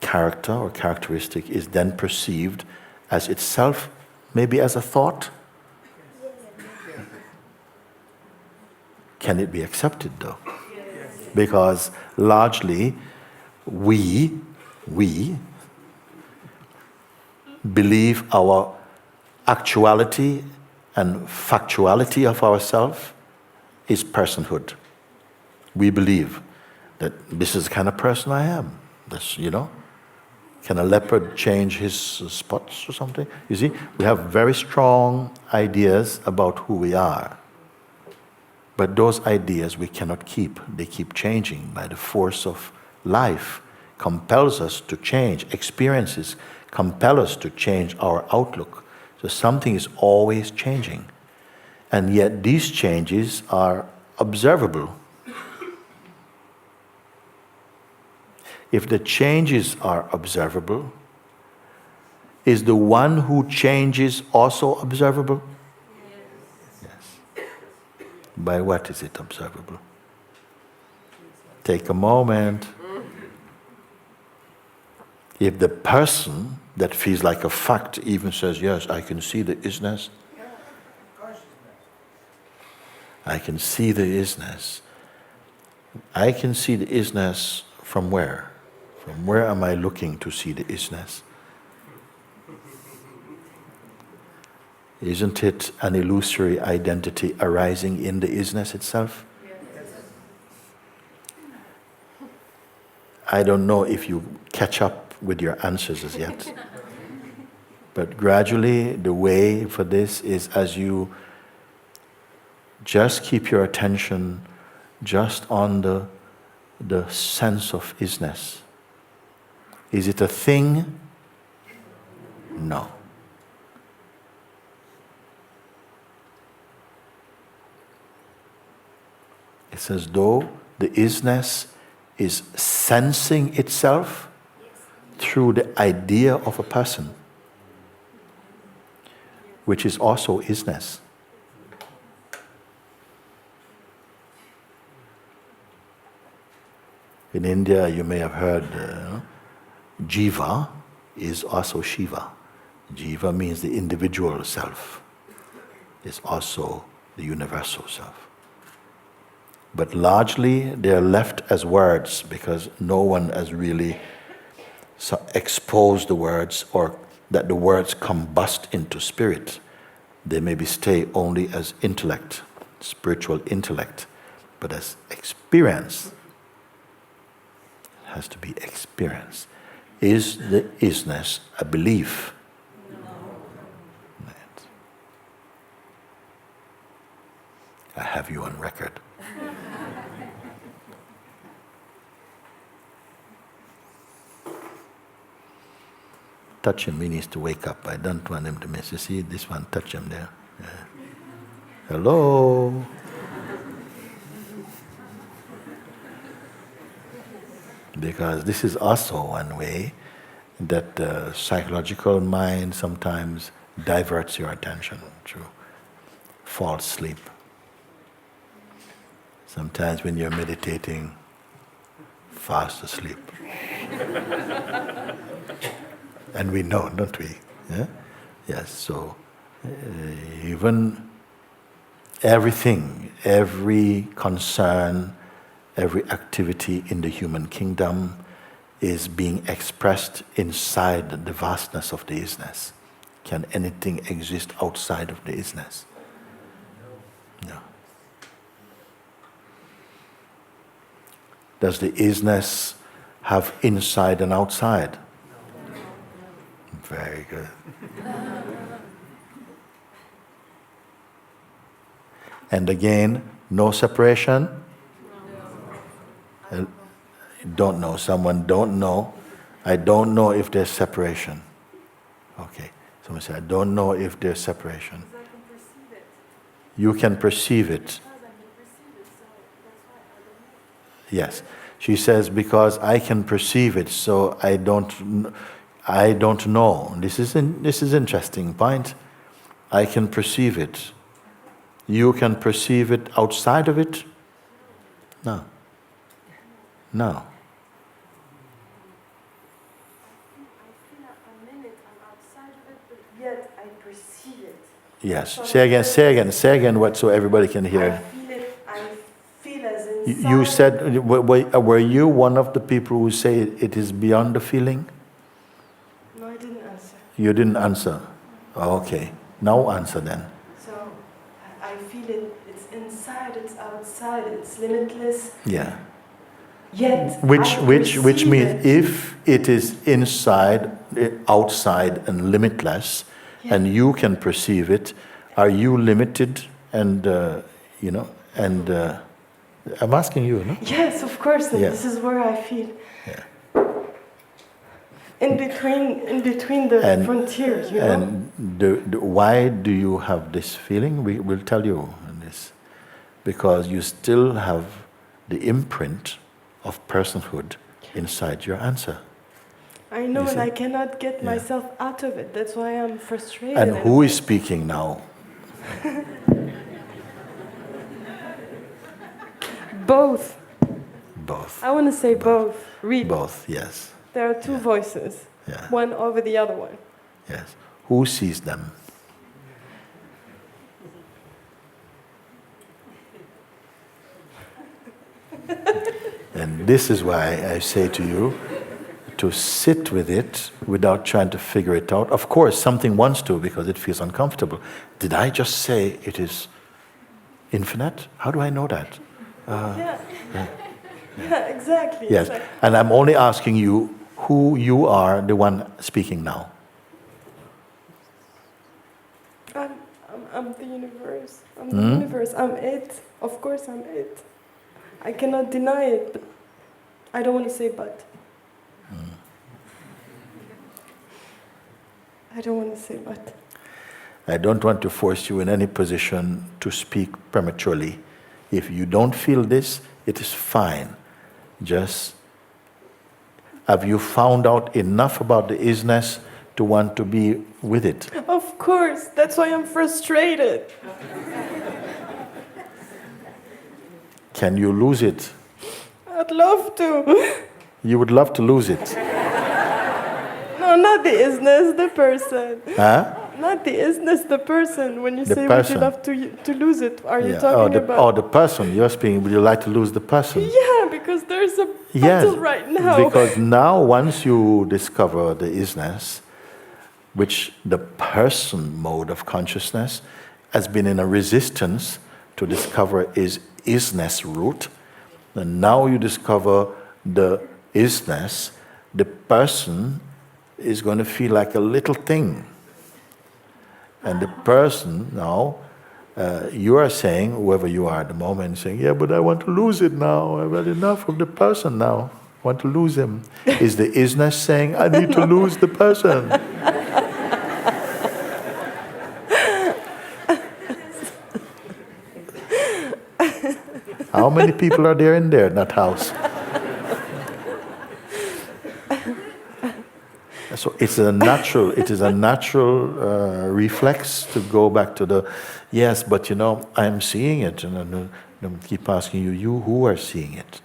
character or characteristic is then perceived as itself, maybe as a thought. Can it be accepted though? Because largely we believe our actuality and factuality of ourself is personhood. We believe that this is the kind of person I am. That's, you know. Can a leopard change his spots or something? You see, we have very strong ideas about who we are. But those ideas we cannot keep. They keep changing by the force of life. Compels us to change. Experiences compel us to change our outlook. So something is always changing. And yet these changes are observable. If the changes are observable, is the one who changes also observable? Yes. By what is it observable? Take a moment. If the person that feels like a fact even says, yes, I can see the is-ness. I can see the is-ness. I can see the is-ness from where? From where am I looking to see the is-ness? Isn't it an illusory identity arising in the is-ness itself? Yes. I don't know if you catch up with your answers as yet. But gradually, the way for this is as you just keep your attention just on the sense of is-ness. Is it a thing? No. It's as though the is-ness is sensing itself through the idea of a person, which is also is-ness. In India, you may have heard Jiva is also Shiva. Jiva means the individual self. It's also the universal self. But largely, they're left as words because no one has really exposed the words or that the words combust into spirit. They maybe stay only as intellect, spiritual intellect, but as experience. It has to be experience. Is the is-ness a belief? No. I have you on record. Touch him, he needs to wake up. I don't want him to miss. You see this one, touch him there. Yeah. Hello? Because this is also one way that the psychological mind sometimes diverts your attention to false sleep. Sometimes when you're meditating, fast asleep. And we know, don't we? Yeah? Yes, so even everything, every concern, every activity in the human kingdom is being expressed inside the vastness of the is-ness. Can anything exist outside of the is-ness? No. Does the is-ness have inside and outside? Very good. And again, no separation? Don't know. Someone don't know. I don't know if there's separation. Okay. Someone said, I don't know if there's separation. You can perceive it. Yes. She says, because I can perceive it, so I don't know. This is interesting point. I can perceive it. You can perceive it outside of it? No. No. I feel a minute I'm outside of it, but yet I perceive it. Yes. Say again what so everybody can hear. I feel as inside. You said, were you one of the people who say it is beyond the feeling? No, I didn't answer. You didn't answer. Okay. Now answer then. So I feel it. It's inside. It's outside. It's limitless. Yeah. Yet Which means if it is inside, outside, and limitless, and you can perceive it, are you limited? And I'm asking you, no? Yes, of course. And Yeah. this is where I feel. Yeah. In between the frontiers, you know. And why do you have this feeling? We'll tell you this, because you still have the imprint of personhood inside your answer. I know, You and see? I cannot get Yeah. myself out of it. That's why I'm frustrated. And who is speaking now? Both. Both. I want to say both. Read. Both, yes. There are two voices. Yeah. One over the other one. Yes. Who sees them? And this is why I say to you to sit with it without trying to figure it out. Of course, something wants to because it feels uncomfortable. Did I just say it is infinite? How do I know that? Yeah, exactly. Yes. Exactly. And I'm only asking you who you are, the one speaking now. I'm the universe. I'm the universe. I'm it. Of course, I'm it. I cannot deny it, but I don't want to say but. I don't want to say but. I don't want to force you in any position to speak prematurely. If you don't feel this, it is fine. Just, have you found out enough about the is-ness to want to be with it? Of course, that's why I'm frustrated. Can you lose it? I'd love to. You would love to lose it. No, not the is-ness, the person. Huh? Not the is-ness, the person. When you The say person. would you love to lose it, are you Yeah. talking about? Oh, the person. You're speaking, would you like to lose the person? Yeah, because there's a Yes, battle right now. because now once you discover the is-ness, which the person mode of consciousness has been in a resistance to discover is-ness root, and now you discover the is-ness, the person is going to feel like a little thing. And the person now You are saying, whoever you are at the moment, saying, yeah, but I want to lose it now. I've had enough of the person now. I want to lose him. Is the is-ness saying, I need to lose the person? How many people are there in that house? So it is a natural reflex to go back to the, yes, but I'm seeing it, and I keep asking you who are seeing it?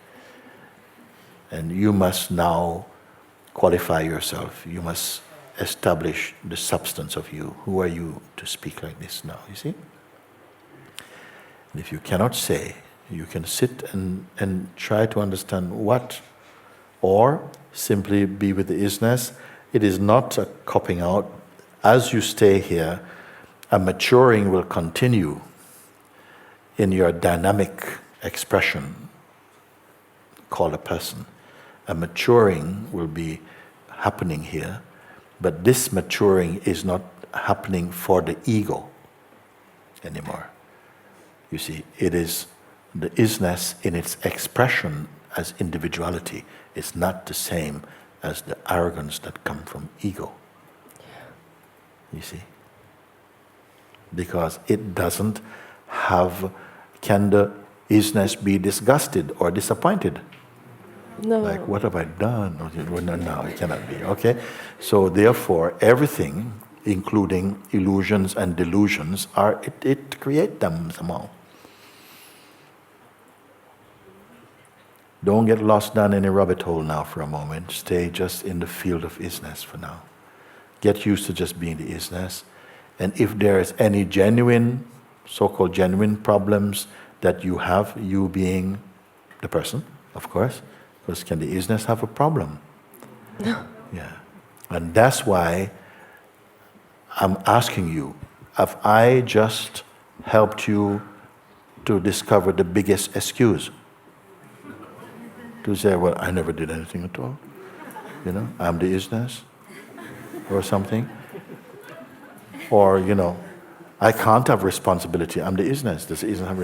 And you must now qualify yourself. You must establish the substance of you. Who are you to speak like this now, you see? And if you cannot say, you can sit and try to understand what, or simply be with the is-ness. It is not a copping out. As you stay here, a maturing will continue in your dynamic expression, called a person. A maturing will be happening here, but this maturing is not happening for the ego anymore. You see, it is the is-ness in its expression as individuality is not the same as the arrogance that comes from ego. You see? Because it doesn't have, can the is-ness be disgusted or disappointed? No. Like, what have I done? No, it cannot be, okay? So therefore, everything, including illusions and delusions, it creates them somehow. Don't get lost down any rabbit hole now for a moment. Stay just in the field of is-ness for now. Get used to just being the is-ness. And if there is any genuine, so-called genuine problems that you have, you being the person, of course, because can the is-ness have a problem? No. Yeah. And that's why I'm asking you, have I just helped you to discover the biggest excuse? To say, well, I never did anything at all. I'm the is-ness or something. Or, I can't have responsibility. I'm the is-ness. This isn't have.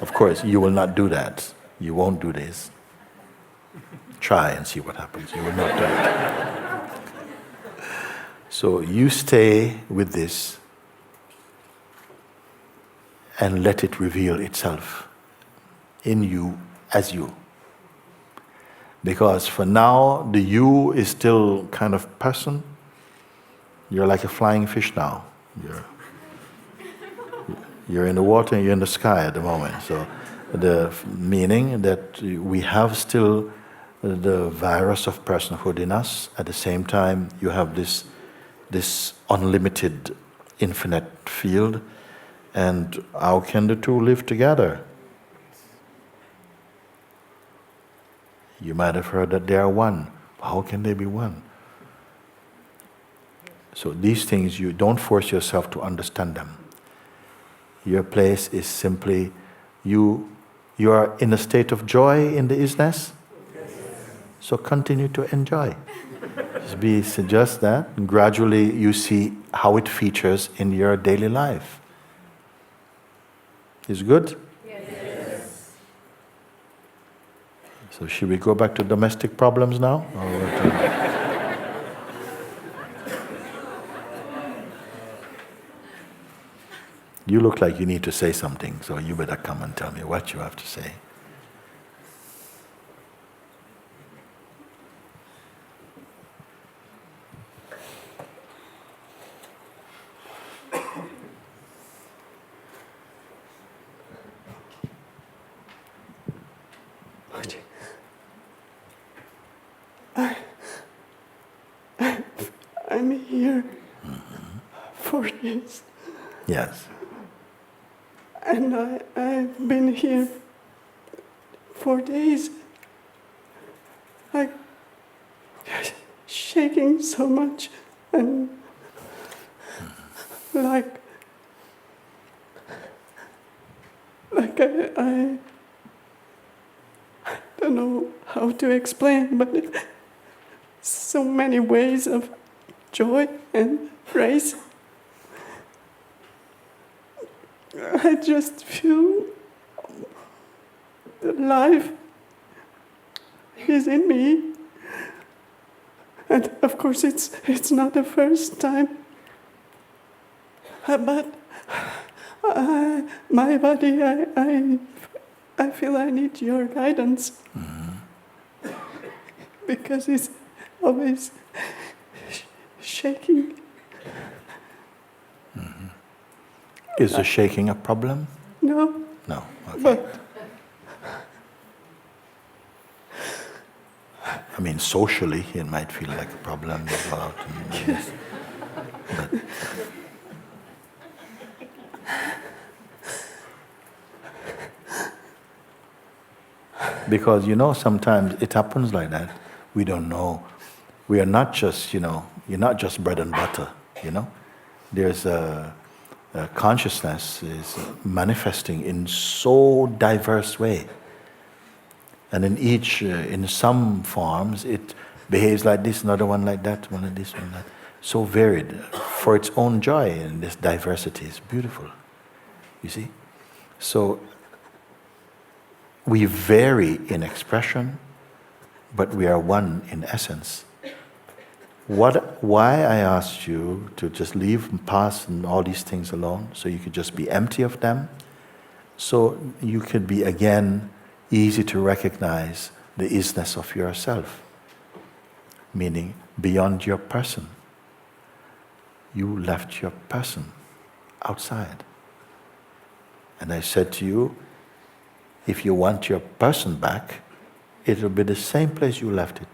Of course, you will not do that. You won't do this. Try and see what happens. You will not do it. So you stay with this and let it reveal itself in you as you. Because for now, the you is still kind of person. You're like a flying fish now. You're in the water and you're in the sky at the moment. So the meaning that we have still the virus of personhood in us. At the same time, you have this unlimited, infinite field. And how can the two live together? You might have heard that they are one. How can they be one? So these things, you don't force yourself to understand them. Your place is simply, you are in a state of joy in the is-ness. So continue to enjoy. Just that, and gradually you see how it features in your daily life. Is good? So should we go back to domestic problems now? You look like you need to say something, so you better come and tell me what you have to say. I'm here for this. Yes. And I've been here for days. I'm shaking so much and like I don't know how to explain, but so many ways of joy and praise. I just feel that life is in me. And of course it's not the first time. But my body, I feel I need your guidance. Because it's always shaking. Is the shaking a problem? No. No. Okay. But I mean, socially, it might feel like a problem. But because sometimes it happens like that. We don't know. We are not just, you're not just bread and butter. There's a consciousness is manifesting in so diverse way. And in some forms, it behaves like this, another one like that, one like this, one like that. So varied, for its own joy, and this diversity is beautiful. You see? So, we vary in expression, but we are one in essence. Why I asked you to just leave and pass and all these things alone, so you could just be empty of them, so you could be again easy to recognize the is-ness of yourself, meaning beyond your person. You left your person outside. And I said to you, if you want your person back, it will be the same place you left it.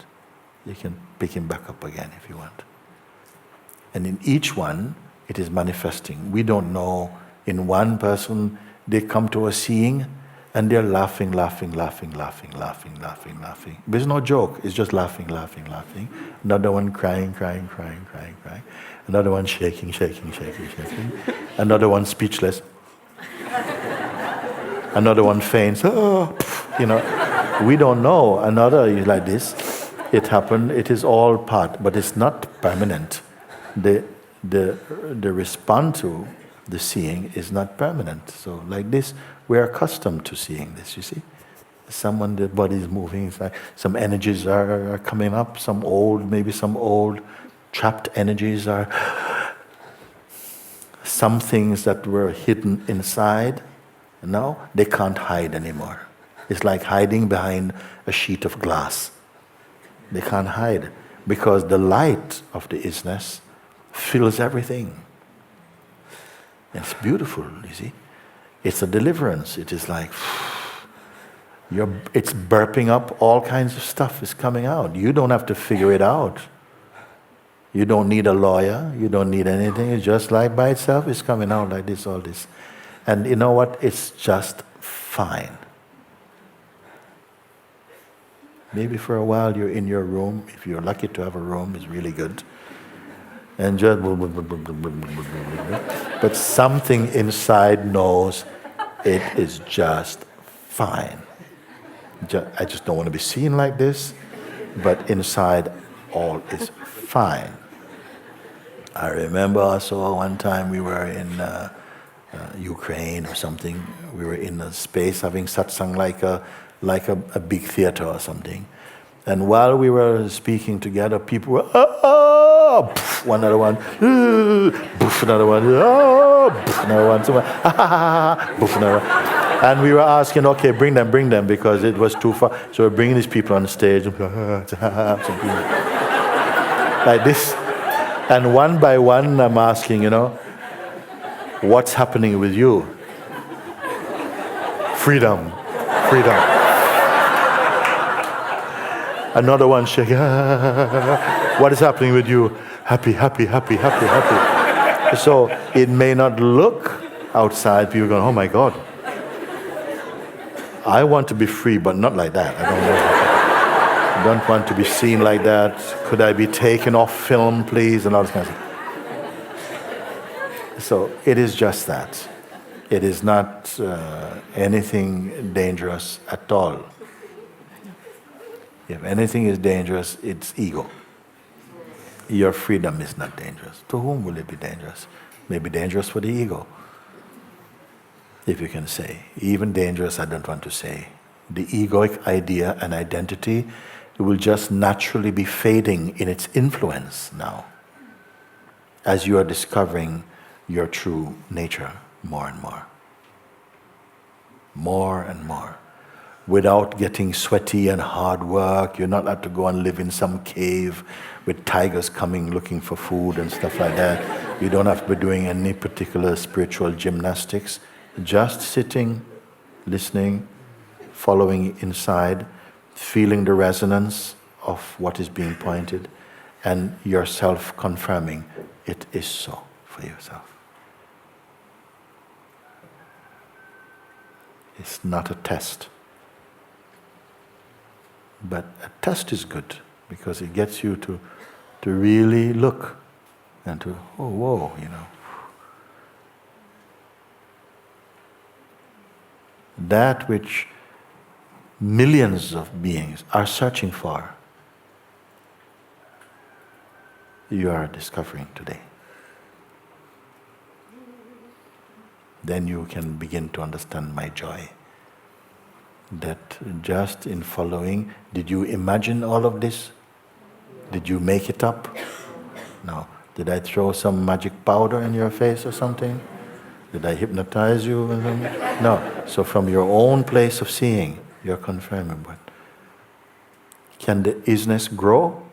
You can pick him back up again if you want. And in each one, it is manifesting. We don't know, in one person, they come to a seeing, and they're laughing. There's no joke, it's just laughing. Another one crying. Another one shaking. Another one speechless. Another one faints. We don't know. Another is like this. It happened, it is all part, but it's not permanent. The response to the seeing is not permanent. So like this, we're accustomed to seeing this, you see. Someone, the body is moving, it's like some energies are coming up, some old trapped energies are, some things that were hidden inside, now they can't hide anymore. It's like hiding behind a sheet of glass. They can't hide because the light of the is-ness fills everything. It's beautiful, you see. It's a deliverance. It is like, it's burping up all kinds of stuff is coming out. You don't have to figure it out. You don't need a lawyer. You don't need anything. It's just like by itself, it's coming out like this, all this. And you know what? It's just fine. Maybe for a while you're in your room. If you're lucky to have a room, it's really good. And just, but something inside knows it is just fine. I just don't want to be seen like this, but inside all is fine. I remember also one time we were in Ukraine or something. We were in a space having satsang like a big theater or something. And while we were speaking together, people were, one other one, another one, another one, another one. And we were asking, okay, bring them, because it was too far. So we're bringing these people on the stage, like this. And one by one, I'm asking, what's happening with you? Freedom. Another one shaking. What is happening with you? Happy. So it may not look outside, people going, oh my God. I want to be free, but not like that. I don't want to be seen like that. Could I be taken off film, please? And all this kind of stuff. So it is just that. It is not anything dangerous at all. If anything is dangerous, it's ego. Your freedom is not dangerous. To whom will it be dangerous? It may be dangerous for the ego. if you can say. Even dangerous, I don't want to say. The egoic idea and identity, it will just naturally be fading in its influence now, as you are discovering your true nature more and more. More and more. Without getting sweaty and hard work, you're not have to go and live in some cave with tigers coming looking for food and stuff like that. You don't have to be doing any particular spiritual gymnastics. Just sitting, listening, following inside, feeling the resonance of what is being pointed, and yourself confirming it is so for yourself. It's not a test. But a test is good because it gets you to really look and to, oh, whoa, That which millions of beings are searching for, you are discovering today. Then you can begin to understand my joy. That just in following, did you imagine all of this? Did you make it up? No. Did I throw some magic powder in your face or something? Did I hypnotize you? No. So from your own place of seeing, you're confirming. But can the is-ness grow?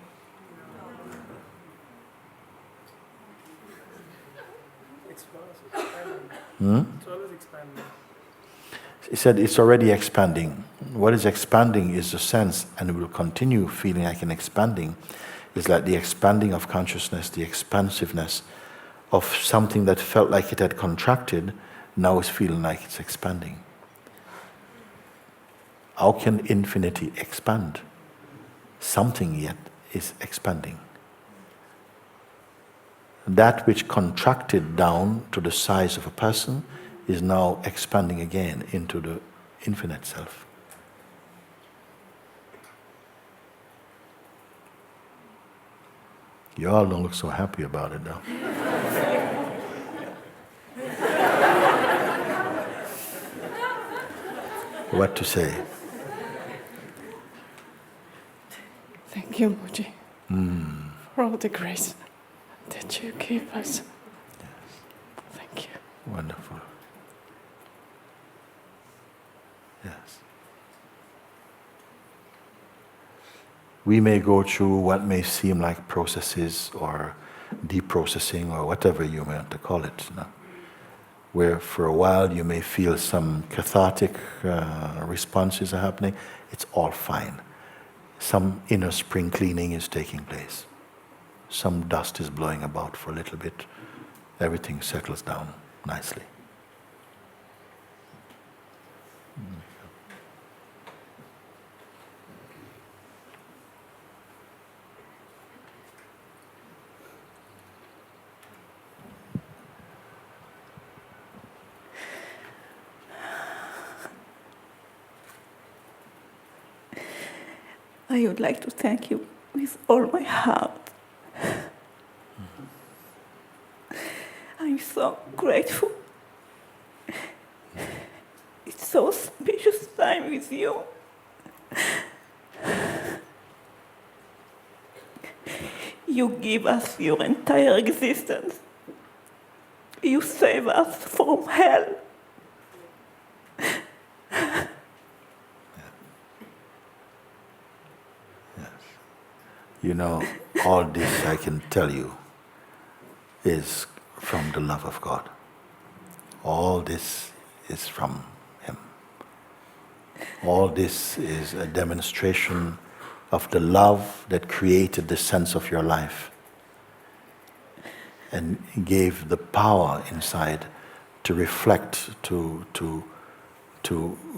It's always expanding. He said it's already expanding. What is expanding is the sense, and it will continue feeling like an expanding. It's like the expanding of consciousness, the expansiveness of something that felt like it had contracted, now is feeling like it's expanding. How can infinity expand? Something yet is expanding. That which contracted down to the size of a person is now expanding again into the infinite self. You all don't look so happy about it though. What to say? Thank you, Mooji, for all the grace that you give us. Yes. Thank you. Wonderful. Yes. We may go through what may seem like processes or deprocessing or whatever you may want to call it, where for a while you may feel some cathartic responses are happening. It's all fine. Some inner spring cleaning is taking place. Some dust is blowing about for a little bit. Everything settles down nicely. I would like to thank you with all my heart. I'm so grateful. It's so spacious time with you. You give us your entire existence. You save us from hell. All this I can tell you is from the love of God. All this is from Him. All this is a demonstration of the love that created the sense of your life and gave the power inside to reflect, to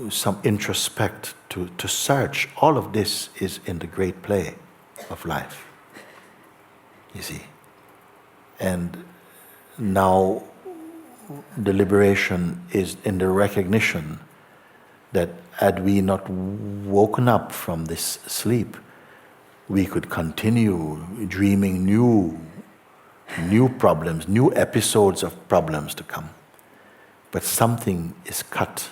some introspect, to search. All of this is in the great play of life, you see. And now the liberation is in the recognition that had we not woken up from this sleep, we could continue dreaming new problems, new episodes of problems to come. But something is cut,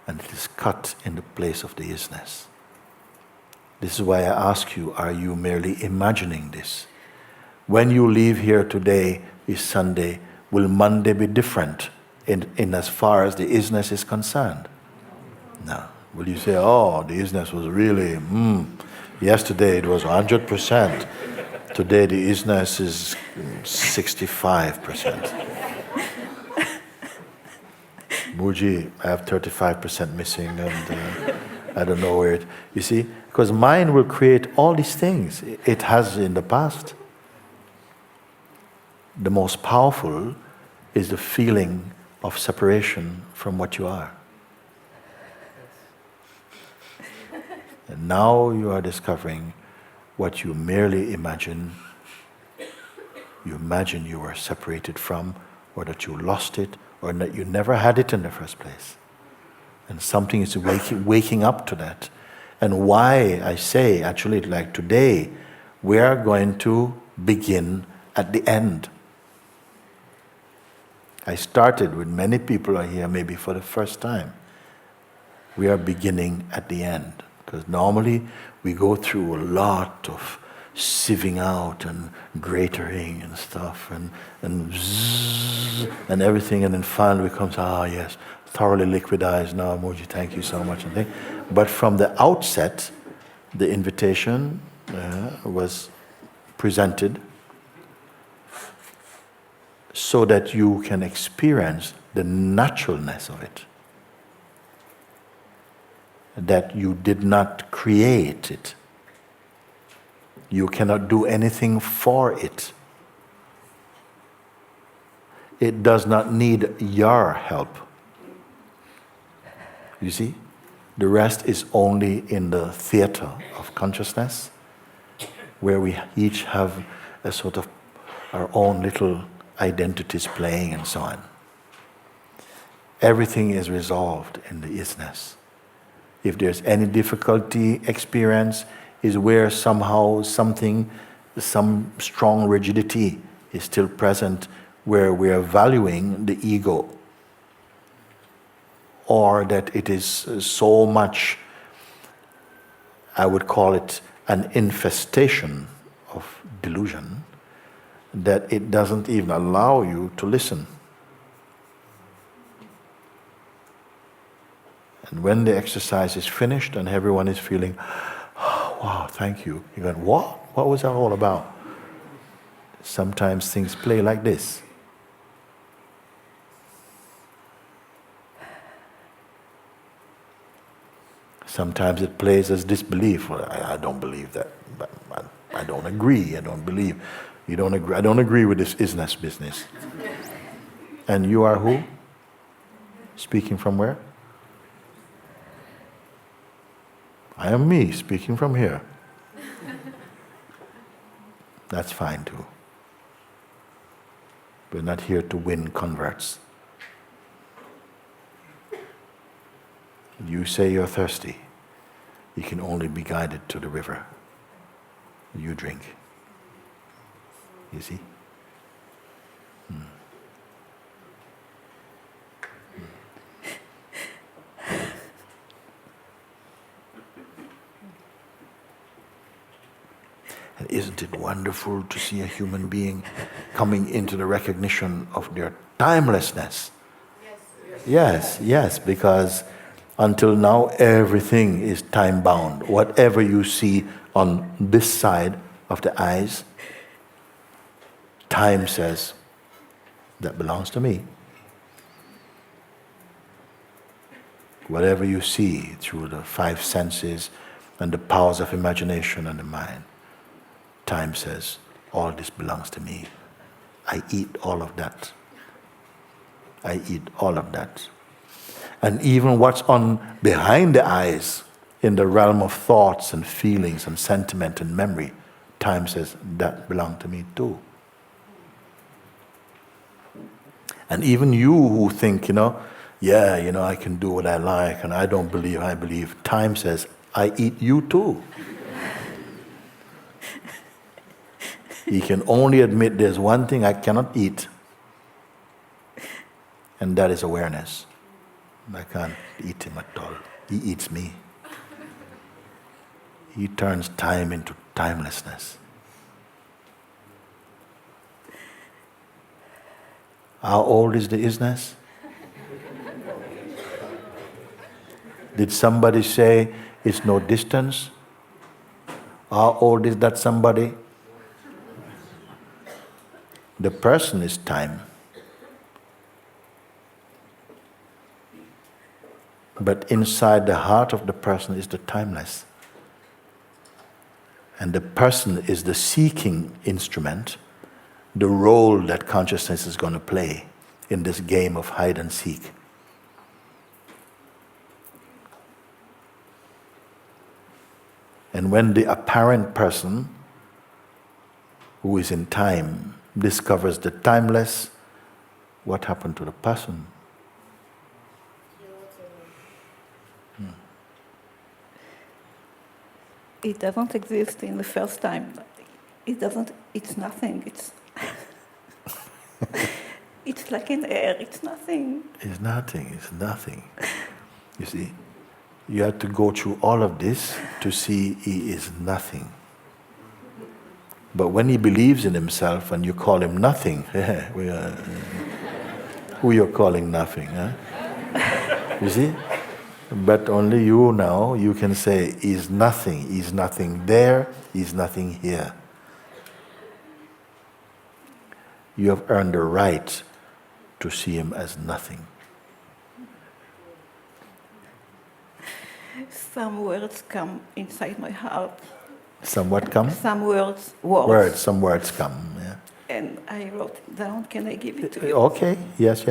and it is cut in the place of the is-ness. This is why I ask you, are you merely imagining this? When you leave here today is Sunday, will Monday be different in as far as the is-ness is concerned? No. Will you say, oh, the is-ness was really, yesterday it was 100%. Today the is-ness is 65%. Mooji, I have 35% missing, and I don't know where it... You see, because mind will create all these things. It has in the past. The most powerful is the feeling of separation from what you are. And now you are discovering what you merely imagine. You imagine you were separated from, or that you lost it, or that you never had it in the first place. And something is waking up to that. And why I say, actually, like today, we are going to begin at the end. I started with many people are here maybe for the first time. We are beginning at the end. Because normally we go through a lot of sieving out and gratering and stuff and zzz and everything, and then finally it comes, yes, thoroughly liquidized now, Mooji, thank you so much. But from the outset, the invitation was presented so that you can experience the naturalness of it. That you did not create it. You cannot do anything for it. It does not need your help. You see? The rest is only in the theater of consciousness, where we each have a sort of our own little identities playing and so on. Everything is resolved in the is-ness. If there's any difficulty experience, is where somehow some strong rigidity is still present, where we are valuing the ego, or that it is so much, I would call it an infestation of delusion, that it doesn't even allow you to listen. And when the exercise is finished and everyone is feeling, oh, wow, thank you. You're going, what? What was that all about? Sometimes things play like this. Sometimes it plays as disbelief. Well, I don't believe that. But I don't agree. I don't believe. You don't agree. I don't agree with this is-ness business. And you are who? Speaking from where? I am me, speaking from here. That's fine too. We're not here to win converts. You say you're thirsty. You can only be guided to the river. You drink. You see? And isn't it wonderful to see a human being coming into the recognition of their timelessness? Yes, because until now everything is time-bound. Whatever you see on this side of the eyes, time says, that belongs to me. Whatever you see through the five senses and the powers of imagination and the mind, time says, all this belongs to me. I eat all of that. I eat all of that. And even what's on behind the eyes, in the realm of thoughts and feelings and sentiment and memory, time says, that belongs to me too. And even you who think, I can do what I like and I don't believe, I believe, time says, I eat you too. He can only admit there's one thing I cannot eat. And that is awareness. I can't eat him at all. He eats me. He turns time into timelessness. How old is the is-ness? Did somebody say it's no distance? How old is that somebody? The person is time. But inside the heart of the person is the timeless. And the person is the seeking instrument, the role that consciousness is going to play in this game of hide and seek. And when the apparent person, who is in time, discovers the timeless, what happened to the person? It doesn't exist in the first time. It's nothing. It's like in air, it's nothing. It's nothing. You see, you have to go through all of this to see he is nothing. But when he believes in himself and you call him nothing, who you're calling nothing, huh? You see? But only you now, you can say he's nothing there, he's nothing here. You have earned the right to see him as nothing. Some words come inside my heart. Some what come? Some words. Some words come, yeah. And I wrote it down. Can I give it to you? Okay, yes.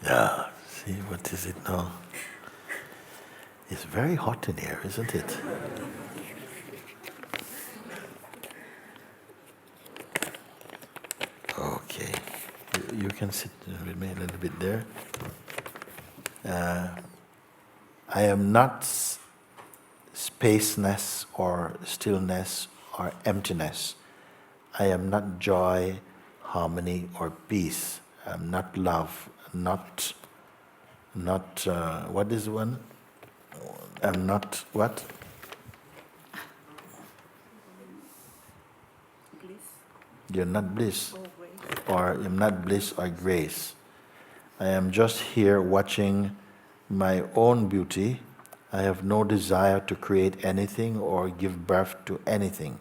Yeah, see, what is it now? It's very hot in here, isn't it? Okay, you can sit with me a little bit there. I am not spaceness or stillness or emptiness. I am not joy, harmony or peace. I am not love. Not what is one? I'm not what? Bliss. You're not bliss. Or I'm not bliss or grace. I am just here watching my own beauty. I have no desire to create anything or give birth to anything.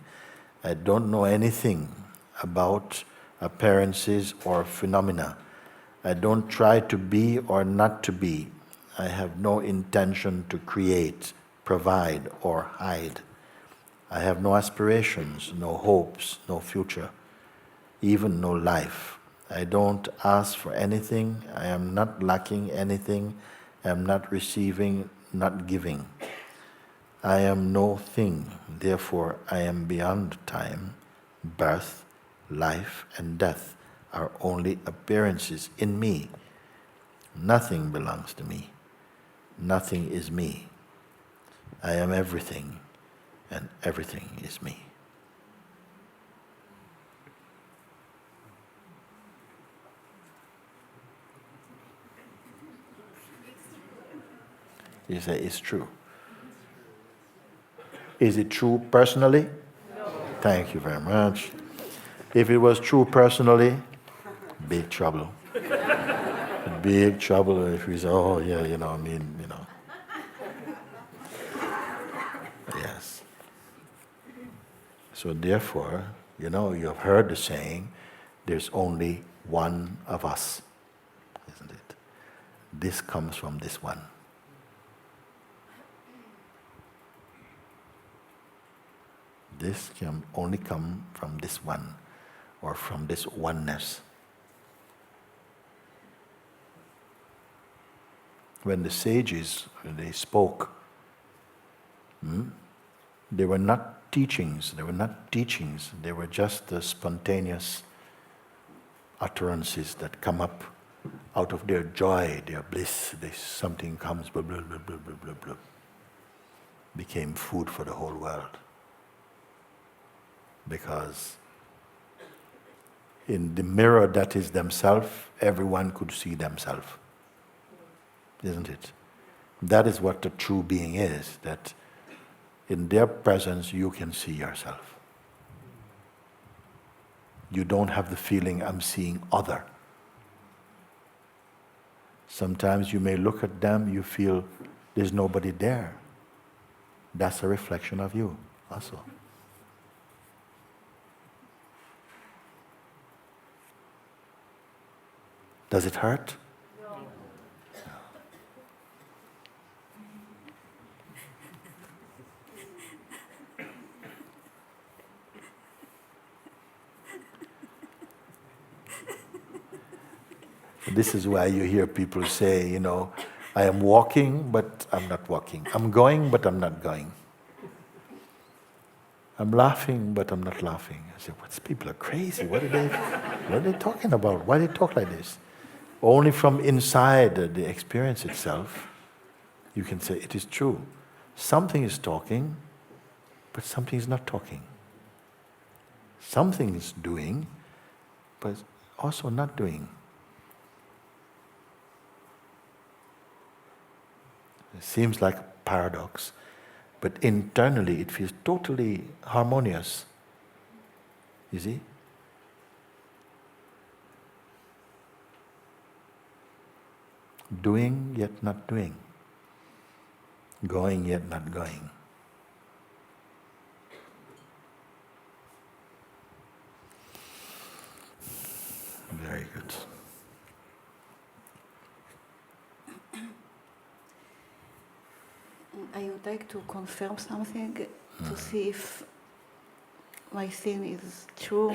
I don't know anything about appearances or phenomena. I don't try to be or not to be. I have no intention to create, provide, or hide. I have no aspirations, no hopes, no future, even no life. I don't ask for anything. I am not lacking anything. I am not receiving, not giving. I am no thing. Therefore, I am beyond time, birth, life, and death are only appearances in me. Nothing belongs to me. Nothing is me. I am everything, and everything is me. You say it's true. Is it true personally? No. Thank you very much. If it was true personally, big trouble. Big trouble if we say, oh yeah, Yes. So therefore, you have heard the saying, there's only one of us, isn't it? This comes from this one. This can only come from this one, or from this oneness. When the sages, they spoke, they were not teachings, they were just the spontaneous utterances that come up out of their joy, their bliss. Something comes, blah, blah, blah, blah, blah, blah, blah. became food for the whole world. Because in the mirror that is themselves, everyone could see themselves. Isn't it? That is what the true being is, that in their presence you can see yourself. You don't have the feeling, I'm seeing other. Sometimes you may look at them, you feel there's nobody there. That's a reflection of you also. Does it hurt? No. This is why you hear people say, I am walking, but I'm not walking. I'm going, but I'm not going. I'm laughing, but I'm not laughing. I say, these people are crazy. What are they talking about? Why do they talk like this? Only from inside the experience itself, you can say it is true. Something is talking, but something is not talking. Something is doing, but also not doing. It seems like a paradox, but internally it feels totally harmonious. You see? Doing yet not doing. Going yet not going. Very good. I would like to confirm something to see if my thing is true.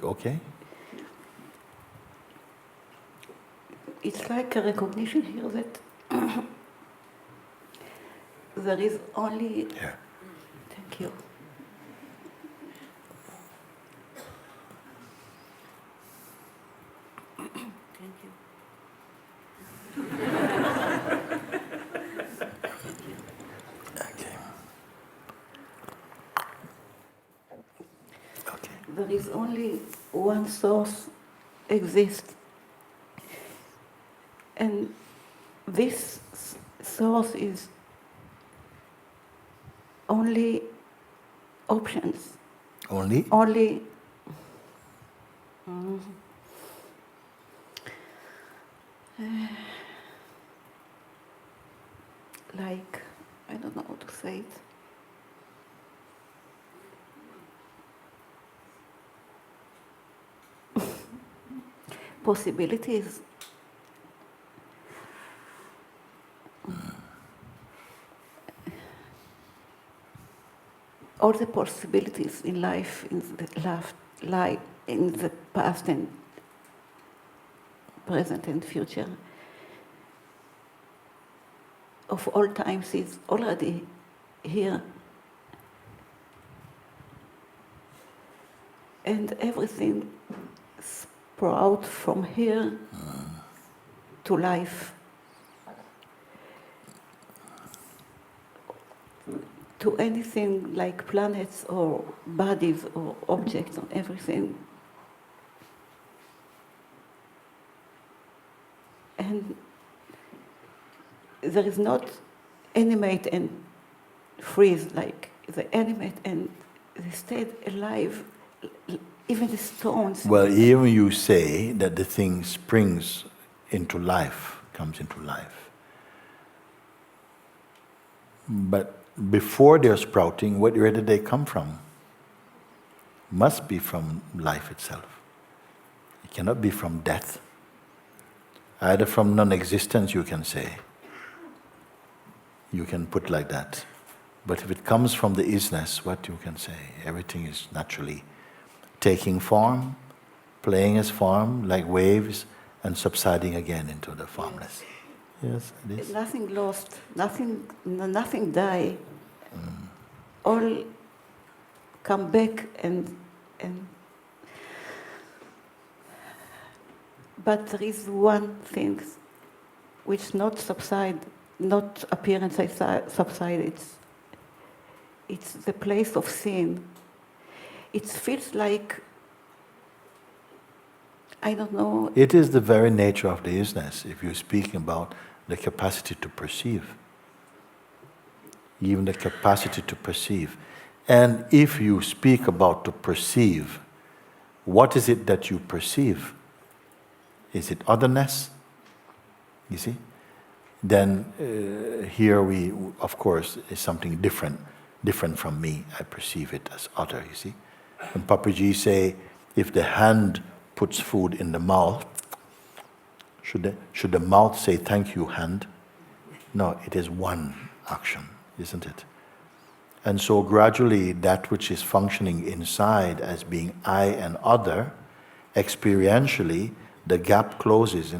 Okay. It's like a recognition here that there is only... Yeah. Thank you. Thank you. Okay. Okay. There is only one source exists. And this source is only options. Only? Only like, I don't know how to say it. Possibilities. All the possibilities in life, lie in the past and present and future of all times is already here. And everything sprouts from here to life. To anything like planets or bodies or objects or everything. And there is not animate and freeze, like the animate and they stayed alive, even the stones. Well, even you say that the thing springs into life, comes into life. But before they're sprouting, where did they come from? Must be from life itself. It cannot be from death. Either from non-existence, you can say. You can put like that. But if it comes from the is-ness, what you can say? Everything is naturally taking form, playing as form, like waves, and subsiding again into the formless. Yes, it is. Nothing lost, nothing die. All come back and but there is one thing which not subside, not appear and subside. it's the place of sin. It feels like, I don't know. It is the very nature of the is-ness, if you're speaking about the capacity to perceive. Even the capacity to perceive. And if you speak about to perceive, what is it that you perceive? Is it otherness? You see? Then here we, of course, is something different from me. I perceive it as other, you see? And Papaji say, if the hand puts food in the mouth, should the mouth say, thank you, hand? No, it is one action, isn't it? And so gradually that which is functioning inside as being I and other, experientially, the gap closes,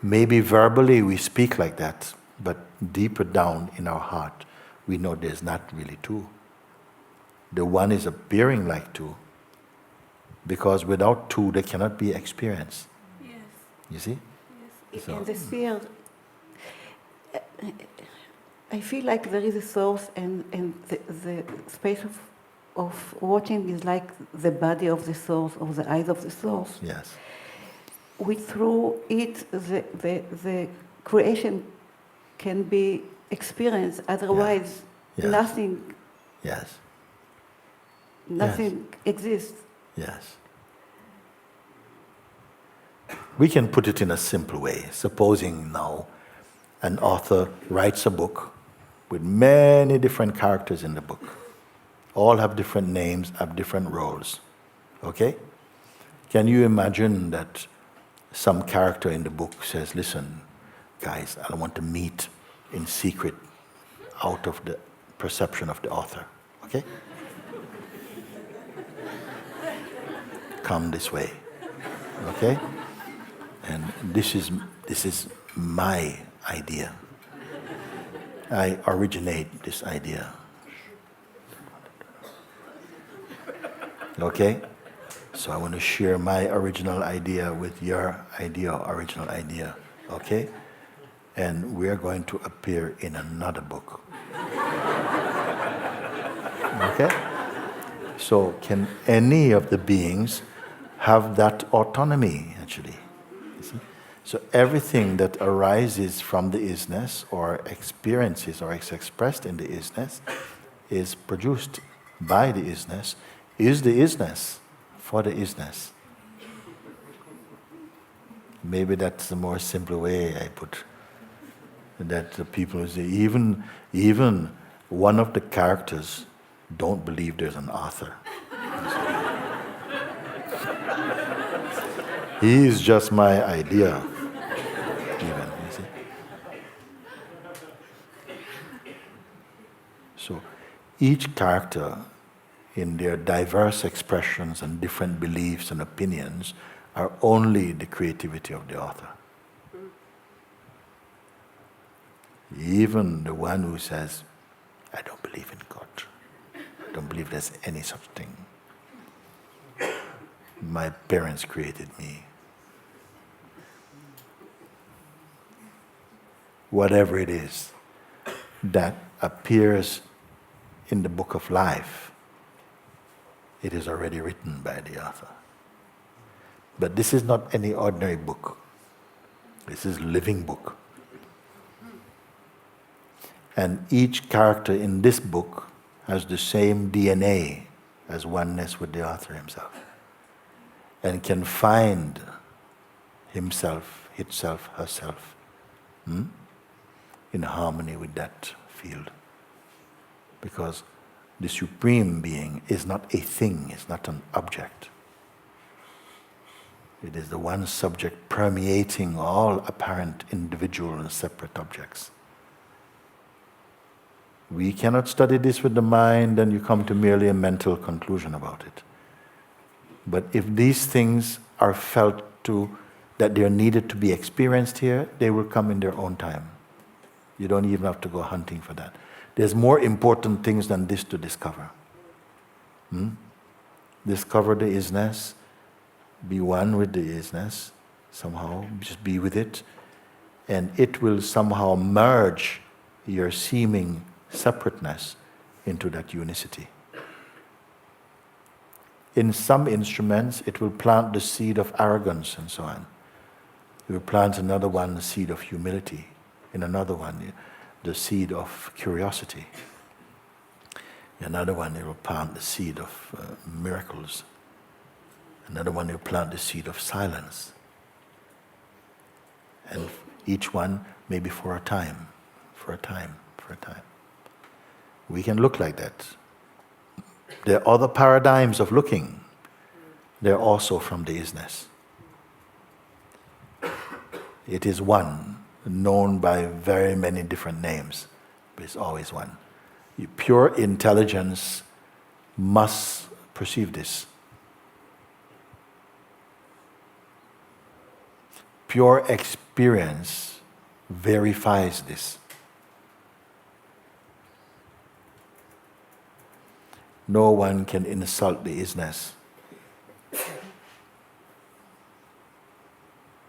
Maybe verbally we speak like that, but deeper down in our heart, we know there's not really two. The one is appearing like two, because without two there cannot be experience. Yes. You see? Yes. So. In the sphere, I feel like there is a source, and the space of watching is like the body of the source, or the eyes of the source. Yes. Through it, the creation can be experienced. Otherwise, Yes. nothing. Yes. Nothing exists. Yes. We can put it in a simple way. Supposing now an author writes a book with many different characters in the book. All have different names, have different roles. Okay? Can you imagine that some character in the book says, listen, guys, I want to meet in secret out of the perception of the author. Okay? Come this way. Okay? And this is my idea. I originate this idea. Okay? So I want to share my original idea with your original idea. Okay? And we are going to appear in another book. Okay? So can any of the beings have that autonomy, actually? You see? So everything that arises from the is-ness, or experiences, or is expressed in the is-ness, is produced by the is-ness, is the is-ness for the is-ness. Maybe that's the more simple way I put that. The people say even one of the characters don't believe there's an author. He is just my idea. Even, you see. So each character, in their diverse expressions and different beliefs and opinions, are only the creativity of the author. Even the one who says, I don't believe in God. I don't believe there's any such thing. My parents created me. Whatever it is that appears in the book of life, it is already written by the author. But this is not any ordinary book. This is a living book. And each character in this book has the same DNA as oneness with the author himself, and can find himself, itself, herself in harmony with that field. Because the Supreme Being is not a thing, it's not an object. It is the one subject permeating all apparent individual and separate objects. We cannot study this with the mind and you come to merely a mental conclusion about it. But if these things are felt that they are needed to be experienced here, they will come in their own time. You don't even have to go hunting for that. There's more important things than this to discover. Discover the is-ness, be one with the is-ness, somehow, just be with it, and it will somehow merge your seeming separateness into that unicity. In some instruments, it will plant the seed of arrogance and so on. It will plant another one, the seed of humility. In another one, the seed of curiosity. In another one, it will plant the seed of miracles. Another one, it will plant the seed of silence. And each one maybe for a time. We can look like that. There are other paradigms of looking. They're also from the is-ness. It is one, known by very many different names, but it's always one. Pure intelligence must perceive this. Pure experience verifies this. No one can insult the is-ness.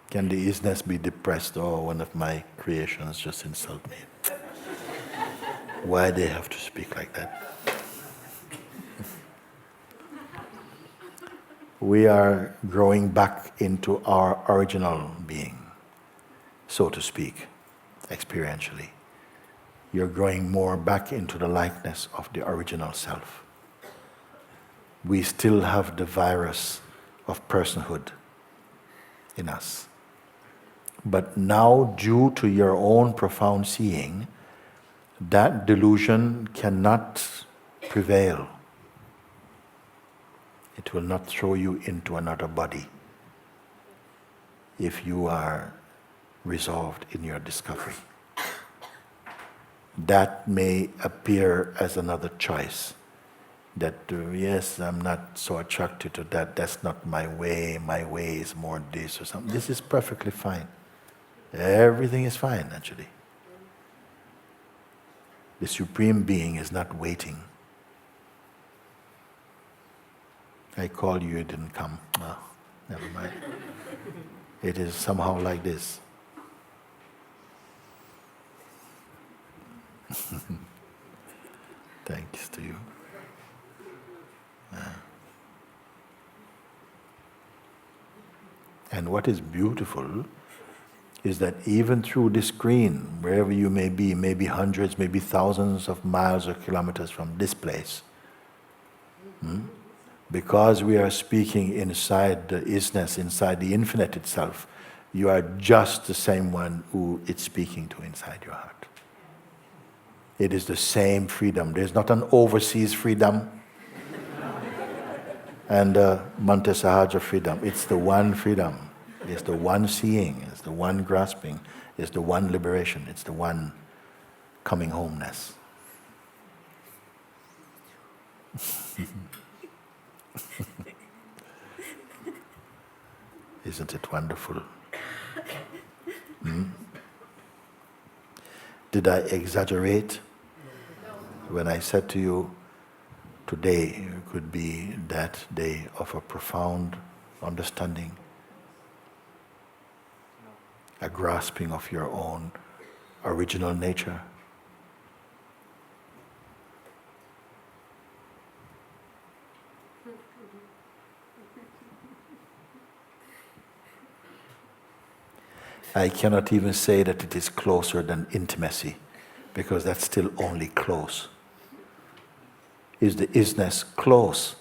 Can the is-ness be depressed? Oh, one of my creations just insult me. Why they have to speak like that? We are growing back into our original being, so to speak, experientially. You're growing more back into the likeness of the original self. We still have the virus of personhood in us. But now, due to your own profound seeing, that delusion cannot prevail. It will not throw you into another body if you are resolved in your discovery. That may appear as another choice. That, yes, I'm not so attracted to that, that's not my way is more this or something. This is perfectly fine. Everything is fine, actually. The Supreme Being is not waiting. I called you, you didn't come. Oh, never mind. It is somehow like this. Thanks to you. And what is beautiful is that even through this screen, wherever you may be, maybe hundreds, maybe thousands of miles or kilometers from this place, because we are speaking inside the is-ness, inside the infinite itself, you are just the same one who it's speaking to inside your heart. It is the same freedom. There's not an overseas freedom and Monte Sahaja freedom. It's the one freedom. It's the one seeing. It's the one grasping. It's the one liberation. It's the one coming homeness. Isn't it wonderful? Did I exaggerate when I said to you, today could be that day of a profound understanding, a grasping of your own original nature? I cannot even say that it is closer than intimacy, because that's still only close. Is the is-ness close?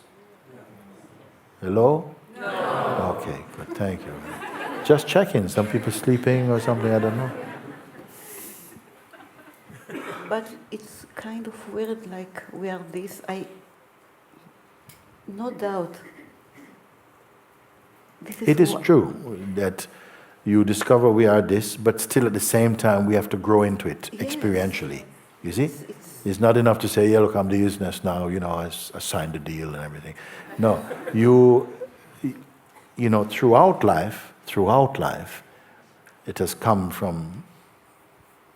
Hello? No. Okay, good, thank you. Just checking, some people sleeping or something, I don't know. But it's kind of weird, like we are this, no doubt. It is true that you discover we are this, but still at the same time we have to grow into it experientially. You see? It's not enough to say, yeah, look, I'm the is-ness now, I signed the deal and everything. No, you know, throughout life, it has come from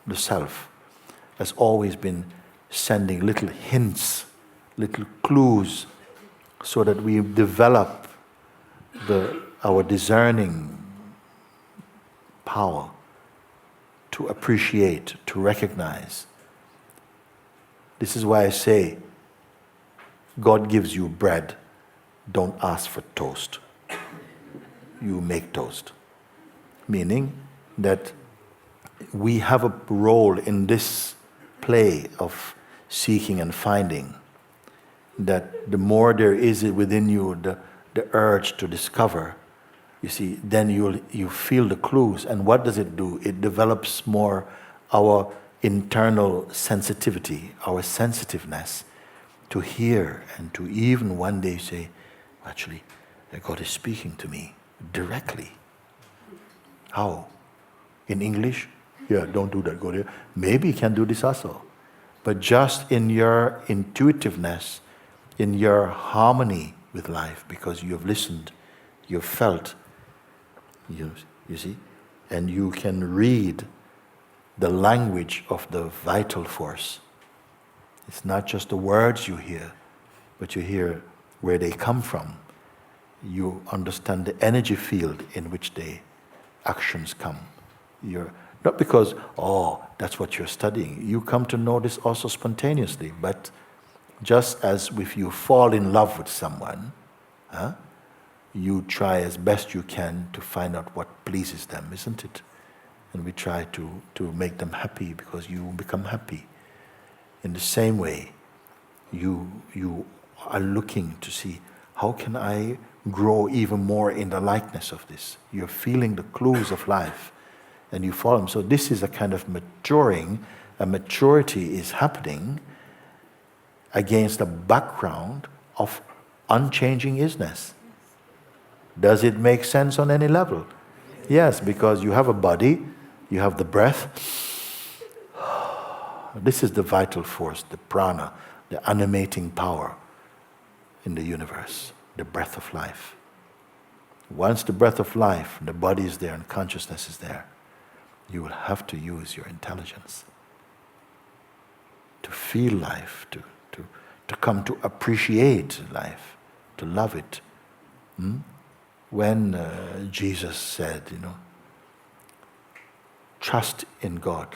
the self, has always been sending little hints, little clues, so that we develop our discerning power to appreciate, to recognize. This is why I say God gives you bread, don't ask for toast. You make toast. Meaning that we have a role in this play of seeking and finding, that the more there is within you, the urge to discover, you see, then you feel the clues. And what does it do? It develops more our internal sensitivity, our sensitiveness to hear and to even one day say, actually, God is speaking to me directly. How? In English? Yeah, don't do that, go there. Maybe you can do this also. But just in your intuitiveness, in your harmony with life, because you have listened, you've felt, you see, and you can read the language of the vital force. It's not just the words you hear, but you hear where they come from. You understand the energy field in which the actions come. You're not because, that's what you're studying. You come to know this also spontaneously, but just as if you fall in love with someone, you try as best you can to find out what pleases them, isn't it? And we try to make them happy because you become happy. In the same way, you are looking to see, how can I grow even more in the likeness of this? You're feeling the clues of life and you follow them. So this is a kind of maturing, a maturity is happening against a background of unchanging is-ness. Does it make sense on any level? Yes, because you have a body, you have the breath. This is the vital force, the prana, the animating power in the universe, the breath of life. Once the breath of life, the body is there and consciousness is there, you will have to use your intelligence to feel life, to come to appreciate life, to love it. When Jesus said, trust in God,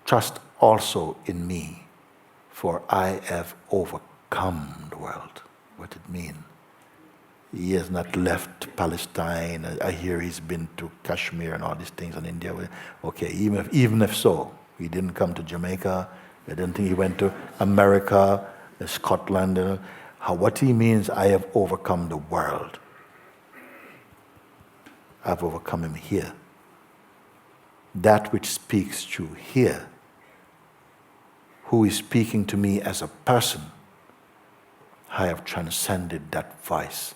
trust also in me, for I have overcome the world. What did it mean? He has not left Palestine. I hear he's been to Kashmir and all these things in India. Okay, even if so, he didn't come to Jamaica. I didn't think he went to America, Scotland. What he means, I have overcome the world. I've overcome him here. That which speaks true here, who is speaking to me as a person, I have transcended that voice.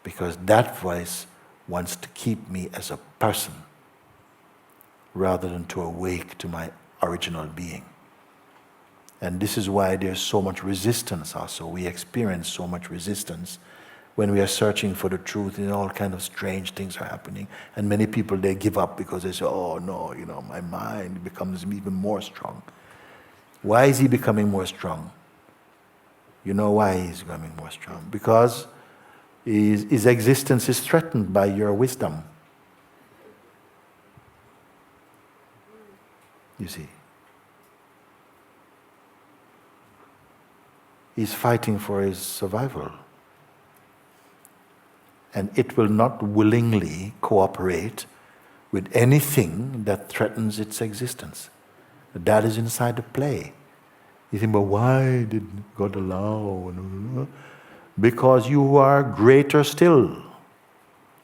Because that voice wants to keep me as a person rather than to awake to my original being. And this is why there's so much resistance also. We experience so much resistance when we are searching for the truth, and all kind of strange things are happening. And many people, they give up because they say, oh no, my mind becomes even more strong. Why is he becoming more strong? You know why he's becoming more strong? Because his existence is threatened by your wisdom. You see. He's fighting for his survival. And it will not willingly cooperate with anything that threatens its existence. That is inside the play. You think, but why did God allow? Because you are greater still.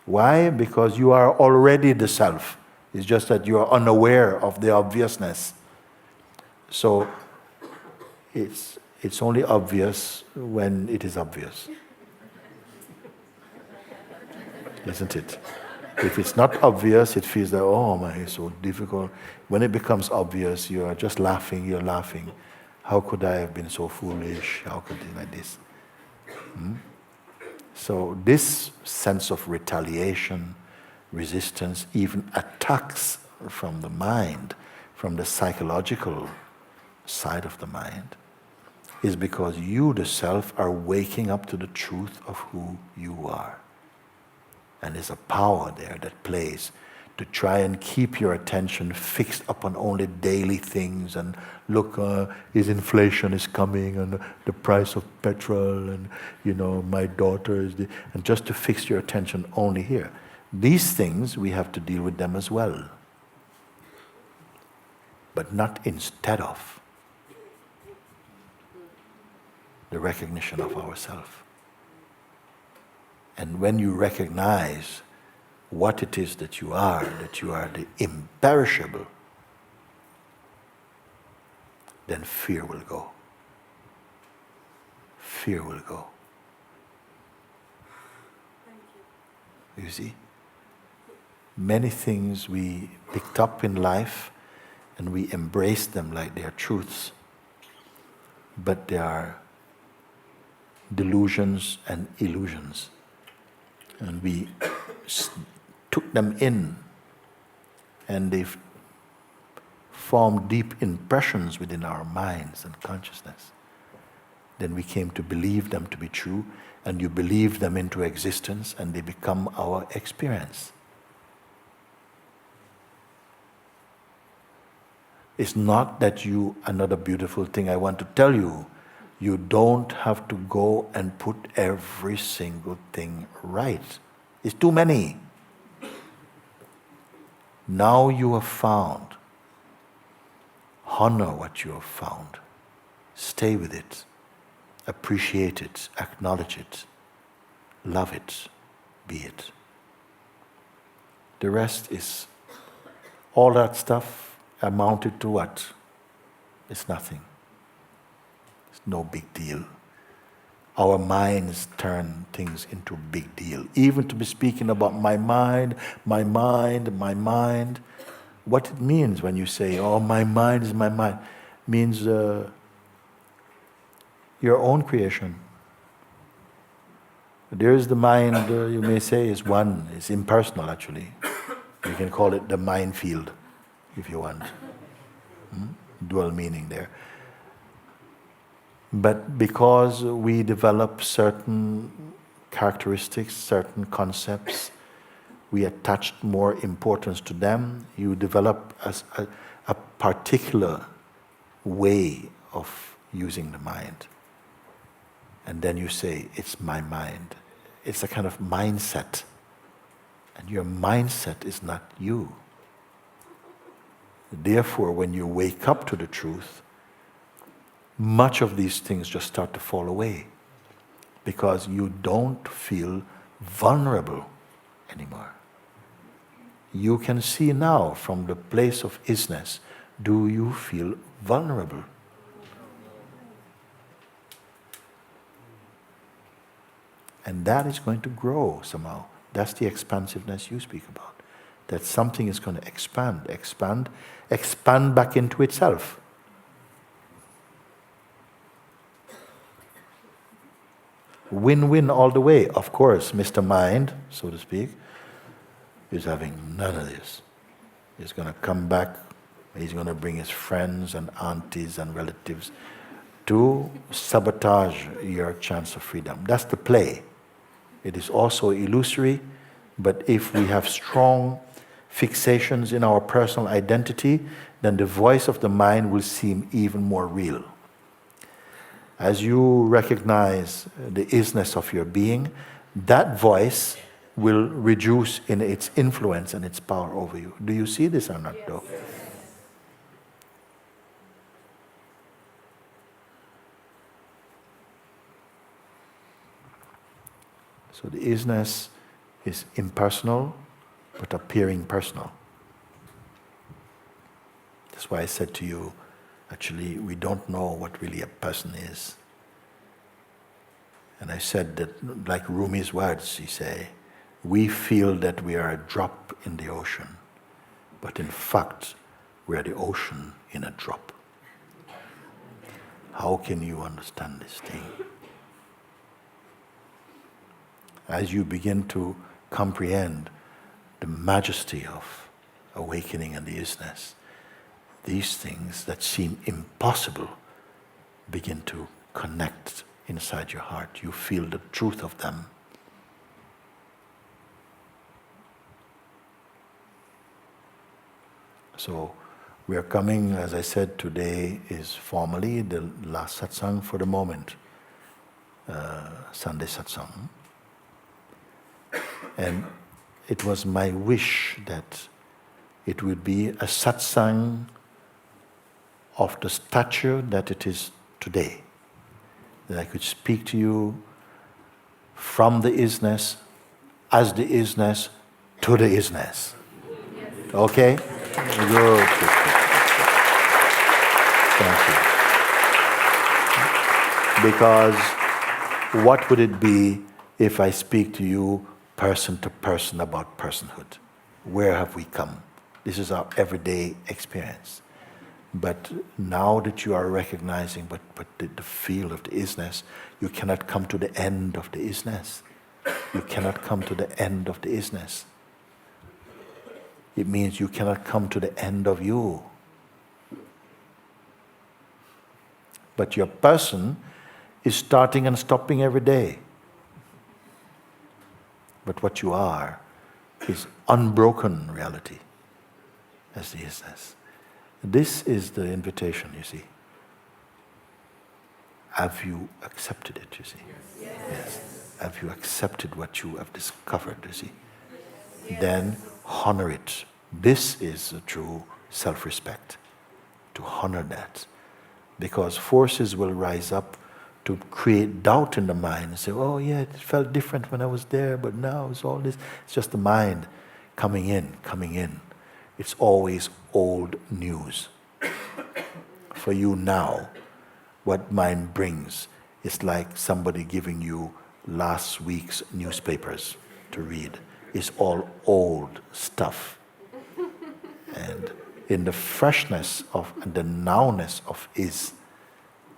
Why? Because you are already the self. It's just that you are unaware of the obviousness. So it's only obvious when it is obvious. Isn't it? If it's not obvious, it feels like, oh my, it's so difficult. When it becomes obvious, you are just laughing, you're laughing. How could I have been so foolish? How could it be like this? So this sense of retaliation, resistance, even attacks from the mind, from the psychological side of the mind, is because you, the self, are waking up to the truth of who you are. And there's a power there that plays to try and keep your attention fixed upon only daily things and look, is inflation is coming and the price of petrol and my daughter is and just to fix your attention only here. These things we have to deal with them as well, but not instead of the recognition of ourself. And when you recognize what it is that you are the imperishable, then fear will go. Fear will go. You see? Many things we picked up in life and we embrace them like they are truths, but they are delusions and illusions. And we took them in and they've formed deep impressions within our minds and consciousness. Then we came to believe them to be true, and you believe them into existence and they become our experience. It's not that another beautiful thing I want to tell you, you don't have to go and put every single thing right. It's too many. Now you have found. Honor what you have found. Stay with it. Appreciate it. Acknowledge it. Love it. Be it. The rest is, all that stuff amounted to what? It's nothing. It's no big deal. Our minds turn things into a big deal. Even to be speaking about my mind, my mind, my mind. What it means when you say, oh, my mind is my mind, means your own creation. There is the mind, you may say, is one, it's impersonal actually. You can call it the mind field, if you want. Dual meaning there. But because we develop certain characteristics, certain concepts, we attach more importance to them, you develop a particular way of using the mind. And then you say, it's my mind. It's a kind of mindset. And your mindset is not you. Therefore, when you wake up to the truth, much of these things just start to fall away because you don't feel vulnerable anymore. You can see now from the place of is-ness, do you feel vulnerable? And that is going to grow somehow. That's the expansiveness you speak about. That something is going to expand back into itself. Win-win all the way. Of course, Mr. Mind, so to speak, is having none of this. He's going to come back, he's going to bring his friends and aunties and relatives to sabotage your chance of freedom. That's the play. It is also illusory, but if we have strong fixations in our personal identity, then the voice of the mind will seem even more real. As you recognize the is-ness of your being, that voice will reduce in its influence and its power over you. Do you see this or not, though? Yes. So the is-ness is impersonal, but appearing personal. That's why I said to you, actually, we don't know what really a person is. And I said that, like Rumi's words, he say, we feel that we are a drop in the ocean, but in fact, we are the ocean in a drop. How can you understand this thing? As you begin to comprehend the majesty of awakening and the is-ness, these things that seem impossible begin to connect inside your heart. You feel the truth of them. So we are coming, as I said, today is formally the last satsang for the moment, Sunday satsang. And it was my wish that it would be a satsang of the stature that it is today. That I could speak to you from the is-ness, as the is-ness, to the is-ness. Okay? Good. Thank you. Because what would it be if I speak to you person to person about personhood? Where have we come? This is our everyday experience. But now that you are recognizing but the field of the is-ness, you cannot come to the end of the is-ness. You cannot come to the end of the is-ness. It means you cannot come to the end of you. But your person is starting and stopping every day. But what you are is unbroken reality as the is-ness. This is the invitation, you see. Have you accepted it, you see? Yes. Have you accepted what you have discovered, you see? Yes. Then honor it. This is a true self-respect, to honor that. Because forces will rise up to create doubt in the mind and say, oh yeah, it felt different when I was there, but now it's all this. It's just the mind coming in. It's always old news. For you now, what mind brings is like somebody giving you last week's newspapers to read. It's all old stuff. And in the freshness of the nowness of is,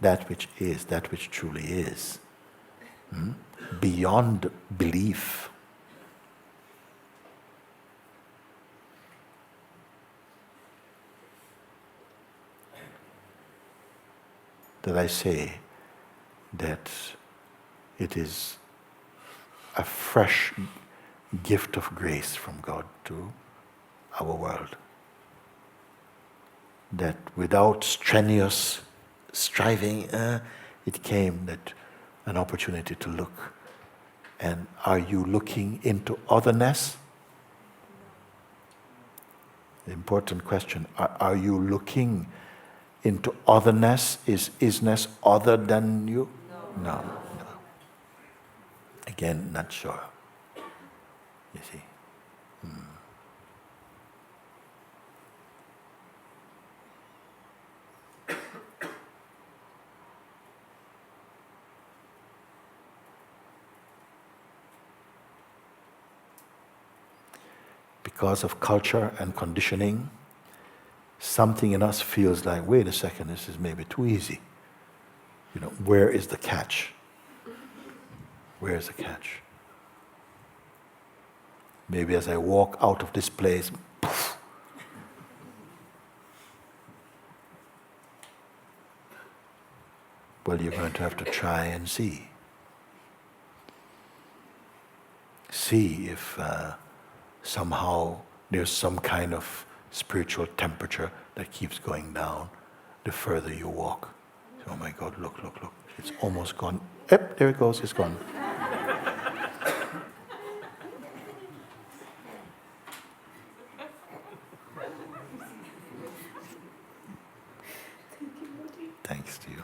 that which truly is, beyond belief. That I say that it is a fresh gift of grace from God to our world. That without strenuous striving, it came that an opportunity to look. And are you looking into otherness? The important question, are you looking into otherness? Is is-ness other than you? No. Again, not sure. You see. Because of culture and conditioning, something in us feels like, wait a second, this is maybe too easy. Where is the catch? Where is the catch? Maybe as I walk out of this place, poof, well, you're going to have to try and see. See if somehow there's some kind of spiritual temperature that keeps going down the further you walk. Oh my God, look. It's almost gone. Yep, there it goes, it's gone. Thanks to you.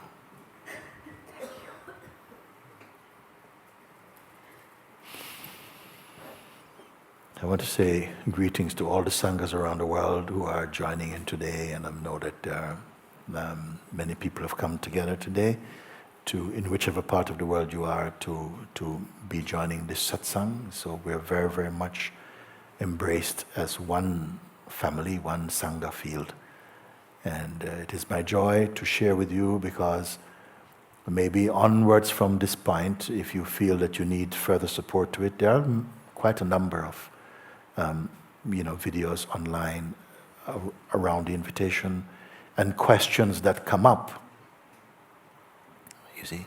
I want to say greetings to all the Sanghas around the world who are joining in today, and I know that there are many people have come together today in whichever part of the world you are to be joining this satsang. So we're very, very much embraced as one family, one Sangha field. And it is my joy to share with you, because maybe onwards from this point, if you feel that you need further support to it, there are quite a number of videos online around the invitation and questions that come up, you see.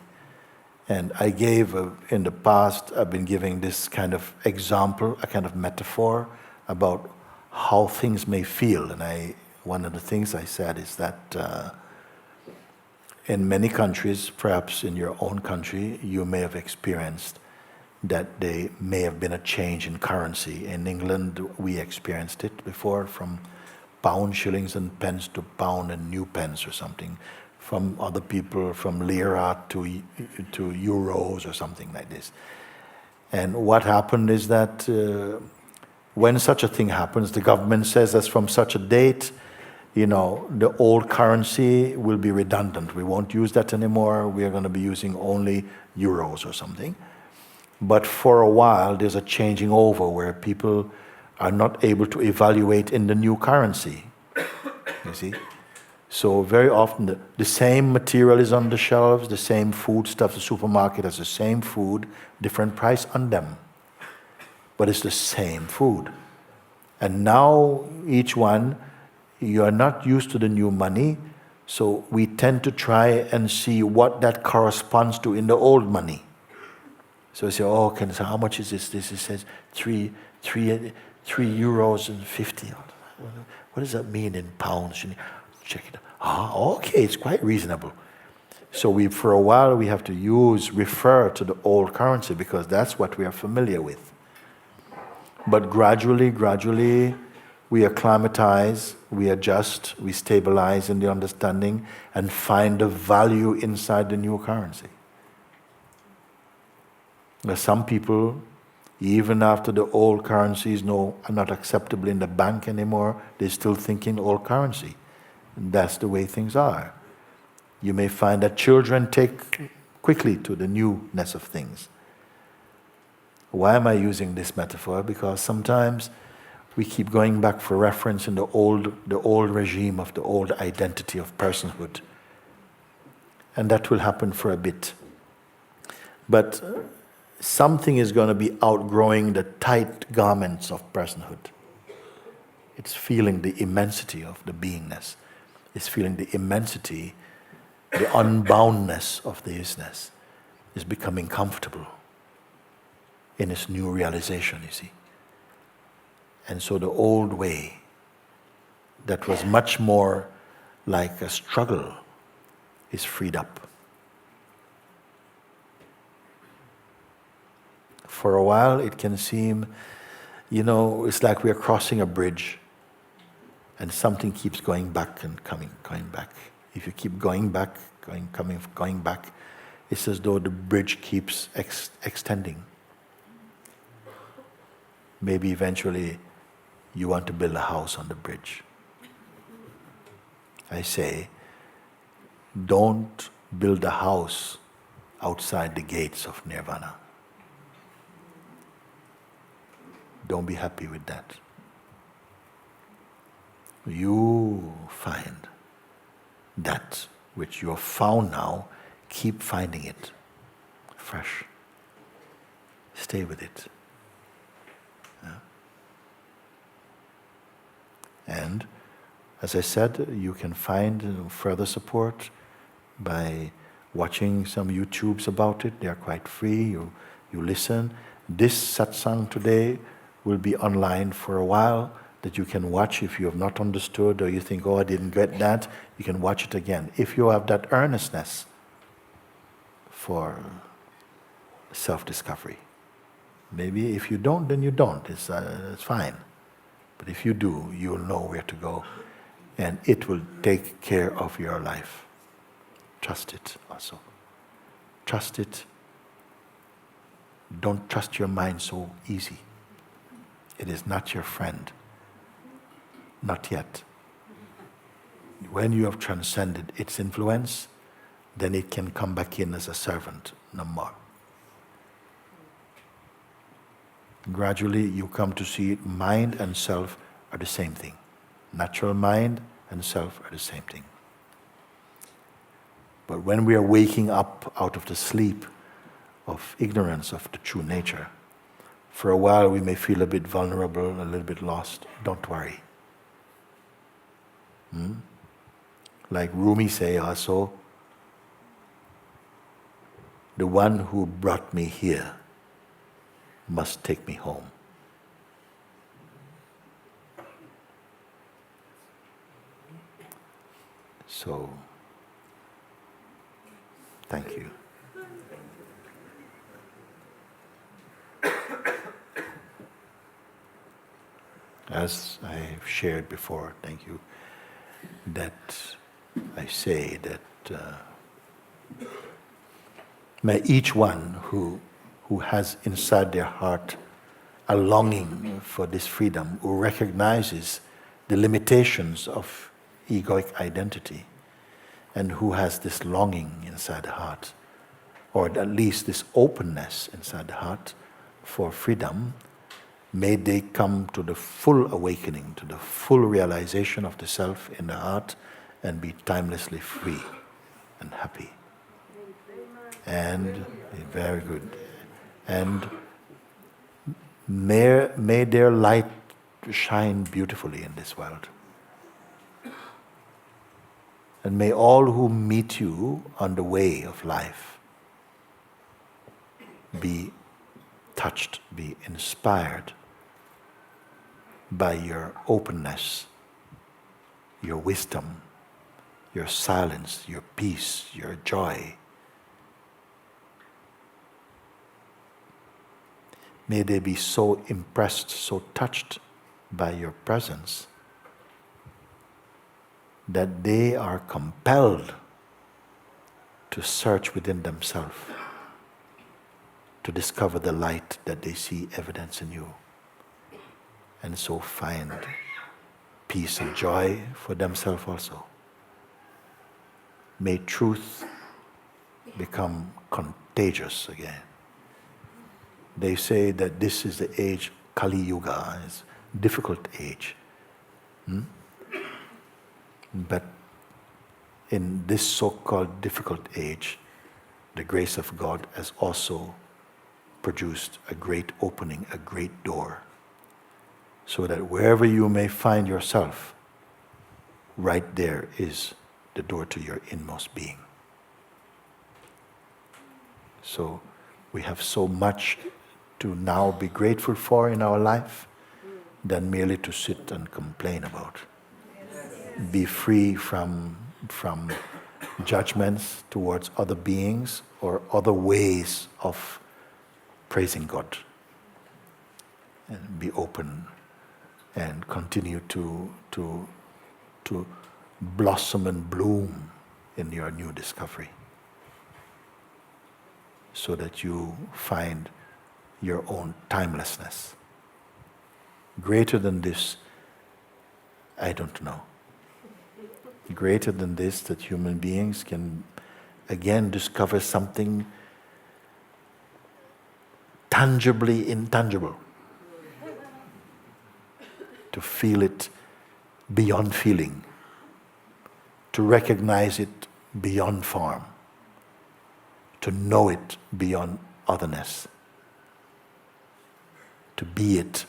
And I gave, in the past, I've been giving this kind of example, a kind of metaphor about how things may feel. And I one of the things I said is that in many countries, perhaps in your own country, you may have experienced that there may have been a change in currency. In England, we experienced it before, from pound, shillings and pence to pound and new pence or something. From other people, from lira to euros or something like this. And what happened is that when such a thing happens, the government says that from such a date, the old currency will be redundant. We won't use that anymore. We are going to be using only euros or something. But for a while, there's a changing over where people are not able to evaluate in the new currency. You see? So very often the same material is on the shelves, the same food stuff, the supermarket has the same food, different price on them. But it's the same food. And now each one, you are not used to the new money, so we tend to try and see what that corresponds to in the old money. So we say, so how much is this? This it says 3 euros and 50. What does that mean in pounds? Check it out. Okay, it's quite reasonable. So for a while we have to refer to the old currency because that's what we are familiar with. But gradually, we acclimatize, we adjust, we stabilize in the understanding and find the value inside the new currency. Some people, even after the old currencies are not acceptable in the bank anymore, they're still thinking old currency. And that's the way things are. You may find that children take quickly to the newness of things. Why am I using this metaphor? Because sometimes we keep going back for reference in the old regime of the old identity of personhood. And that will happen for a bit. But something is going to be outgrowing the tight garments of personhood. It's feeling the immensity of the beingness. It's feeling the immensity, the unboundness of the is-ness. It's becoming comfortable in its new realization, you see. And so the old way, that was much more like a struggle, is freed up. For a while it can seem, it's like we are crossing a bridge and something keeps going back and coming back. If you keep going back, going back, it's as though the bridge keeps extending. Maybe eventually you want to build a house on the bridge. I say, don't build a house outside the gates of nirvana. Don't be happy with that. You find that which you have found now, keep finding it fresh. Stay with it. And as I said, you can find further support by watching some YouTubes about it. They are quite free. You listen. This satsang today will be online for a while that you can watch if you have not understood or you think, I didn't get that. You can watch it again. If you have that earnestness for self-discovery. Maybe if you don't, then you don't. It's fine. But if you do, you'll know where to go. And it will take care of your life. Trust it also. Trust it. Don't trust your mind so easy. It is not your friend. Not yet. When you have transcended its influence, then it can come back in as a servant, no more. Gradually you come to see mind and self are the same thing. Natural mind and self are the same thing. But when we are waking up out of the sleep of ignorance of the true nature, for a while we may feel a bit vulnerable, a little bit lost. Don't worry. Like Rumi say also, the one who brought me here must take me home. So, thank you. As I've shared before, thank you, that I say that may each one who has inside their heart a longing for this freedom, who recognizes the limitations of egoic identity, and who has this longing inside the heart, or at least this openness inside the heart for freedom, may they come to the full awakening, to the full realization of the self in the heart, and be timelessly free and happy. And very good. And may their light shine beautifully in this world. And may all who meet you on the way of life be touched, be inspired by your openness, your wisdom, your silence, your peace, your joy. May they be so impressed, so touched by your presence that they are compelled to search within themselves to discover the light that they see evidence in you, and so find peace and joy for themselves also. May truth become contagious again. They say that this is the age, Kali Yuga, is a difficult age. But in this so-called difficult age, the grace of God has also produced a great opening, a great door, so that wherever you may find yourself, right there is the door to your inmost being. So we have so much to now be grateful for in our life than merely to sit and complain about. Be free from judgments towards other beings or other ways of praising God. And be open and continue to blossom and bloom in your new discovery, so that you find your own timelessness. Greater than this, I don't know. Greater than this, that human beings can again discover something tangibly intangible. To feel it beyond feeling. To recognize it beyond form. To know it beyond otherness. To be it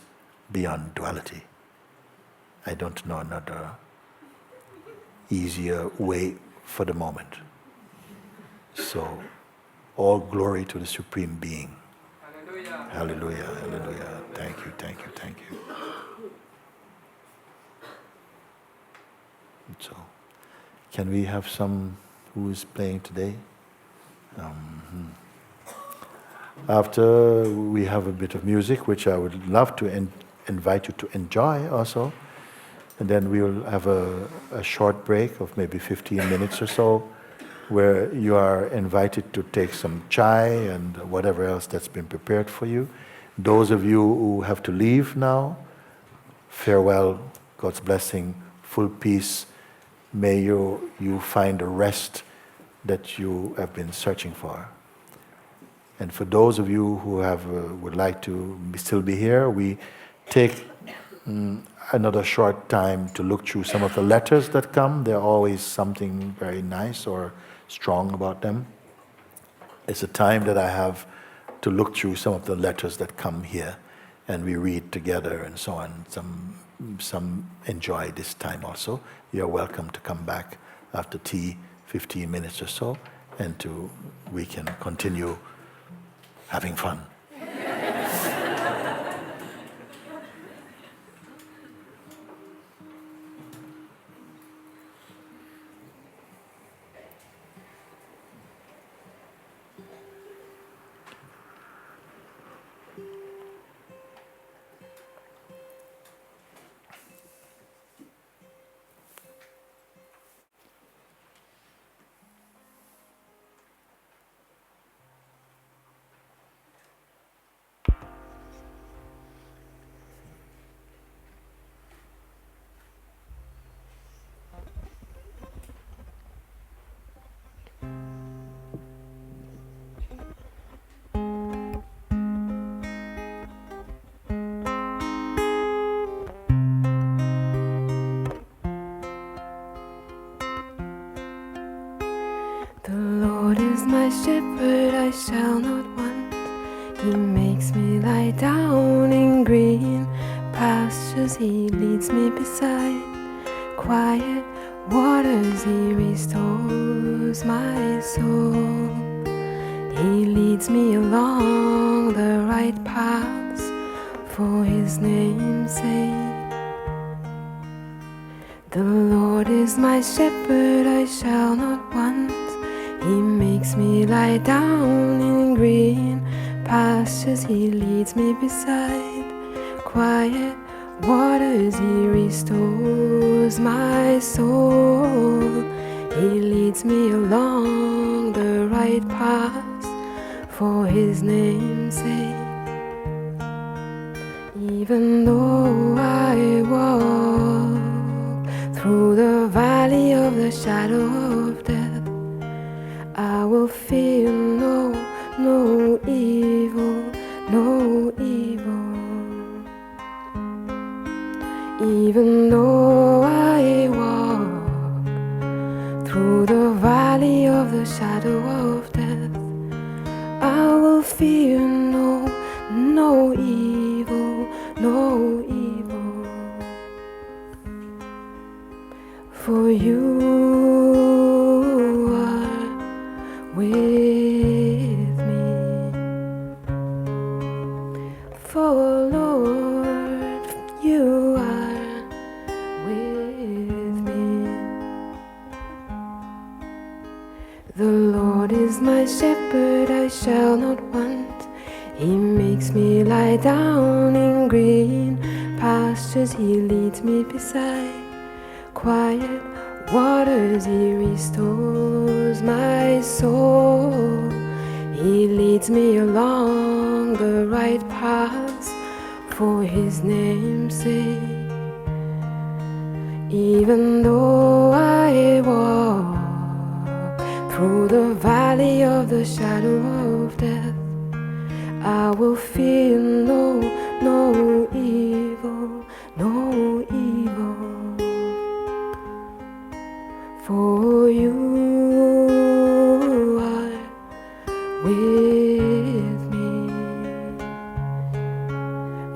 beyond duality. I don't know another easier way for the moment. So, all glory to the Supreme Being. Hallelujah. Hallelujah, hallelujah. Thank you, thank you, thank you. So, can we have some who is playing today? After we have a bit of music, which I would love to invite you to enjoy also. And then we will have a short break of maybe 15 minutes or so, where you are invited to take some chai and whatever else that's been prepared for you. Those of you who have to leave now, farewell, God's blessing, full peace. May you find a rest that you have been searching for. And for those of you who would like to still be here, we take another short time to look through some of the letters that come. There's always something very nice or strong about them. It's a time that I have to look through some of the letters that come here, and we read together and so on. Some enjoy this time also. You're welcome to come back after tea, 15 minutes or so, and we can continue having fun. my shepherd, I shall not want. He makes me lie down in green pastures. He leads me beside quiet waters. He restores my soul. He leads me along the right paths for His name's sake. The Lord is my shepherd, I shall not want. He makes me lie down in green pastures. He leads me beside quiet waters. He restores my soul. He leads me along the right paths for His name's sake. Even though I walk through the valley of the shadow of death, I will fear no evil, no evil. Even though I walk through the valley of the shadow of death, I will fear no evil, no evil. For You are with me. For Lord, You are with me. The Lord is my shepherd, I shall not want. He makes me lie down in green pastures. He leads me beside quiet waters. He restores my soul. He leads me along the right paths for His name's sake. Even though I walk through the valley of the shadow of death, I will fear no evil, no evil. For You are with me.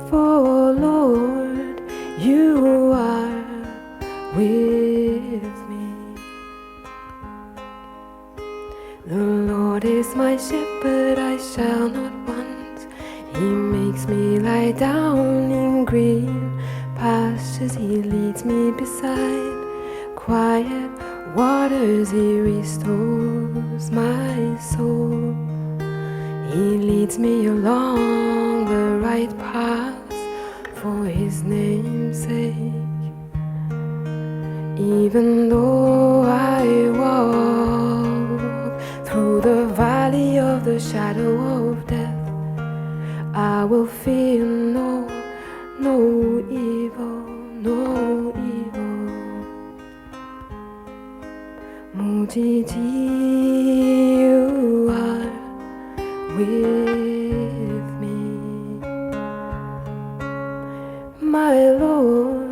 For Lord, You are with me. The Lord is my shepherd, I shall not want. He makes me lie down in green pastures. He leads me beside quiet waters. He restores my soul. He leads me along the right paths for His name's sake. Even though I walk through the valley of the shadow of death, I will fear no evil, no evil. Mooji, You are with me. My Lord,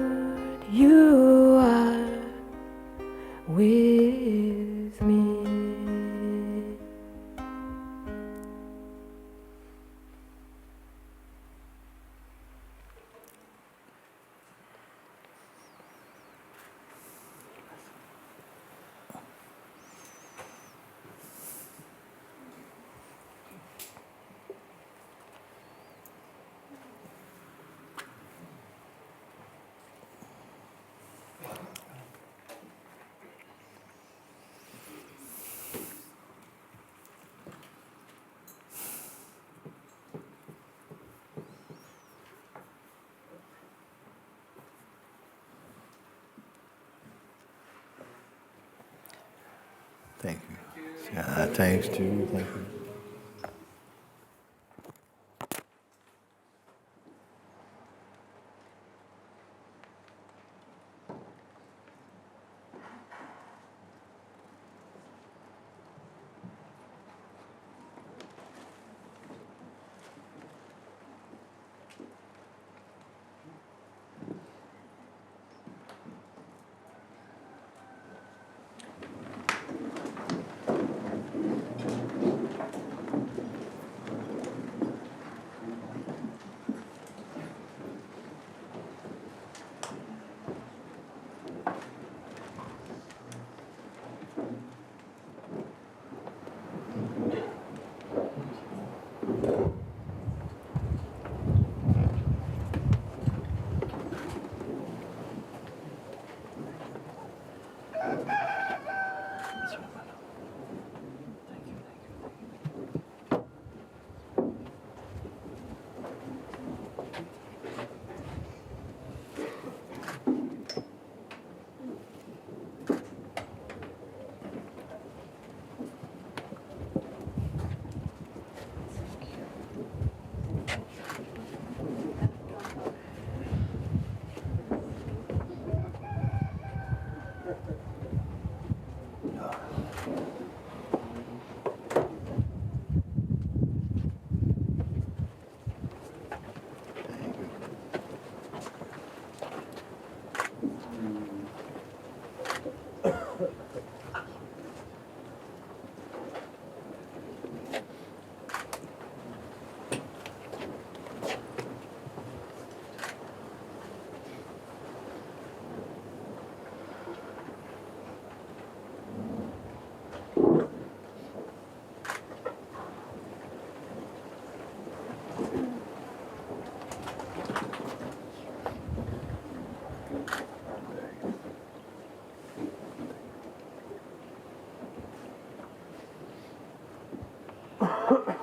You are with me. Thank you. Yeah, thanks to you. Thank you.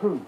Hmm.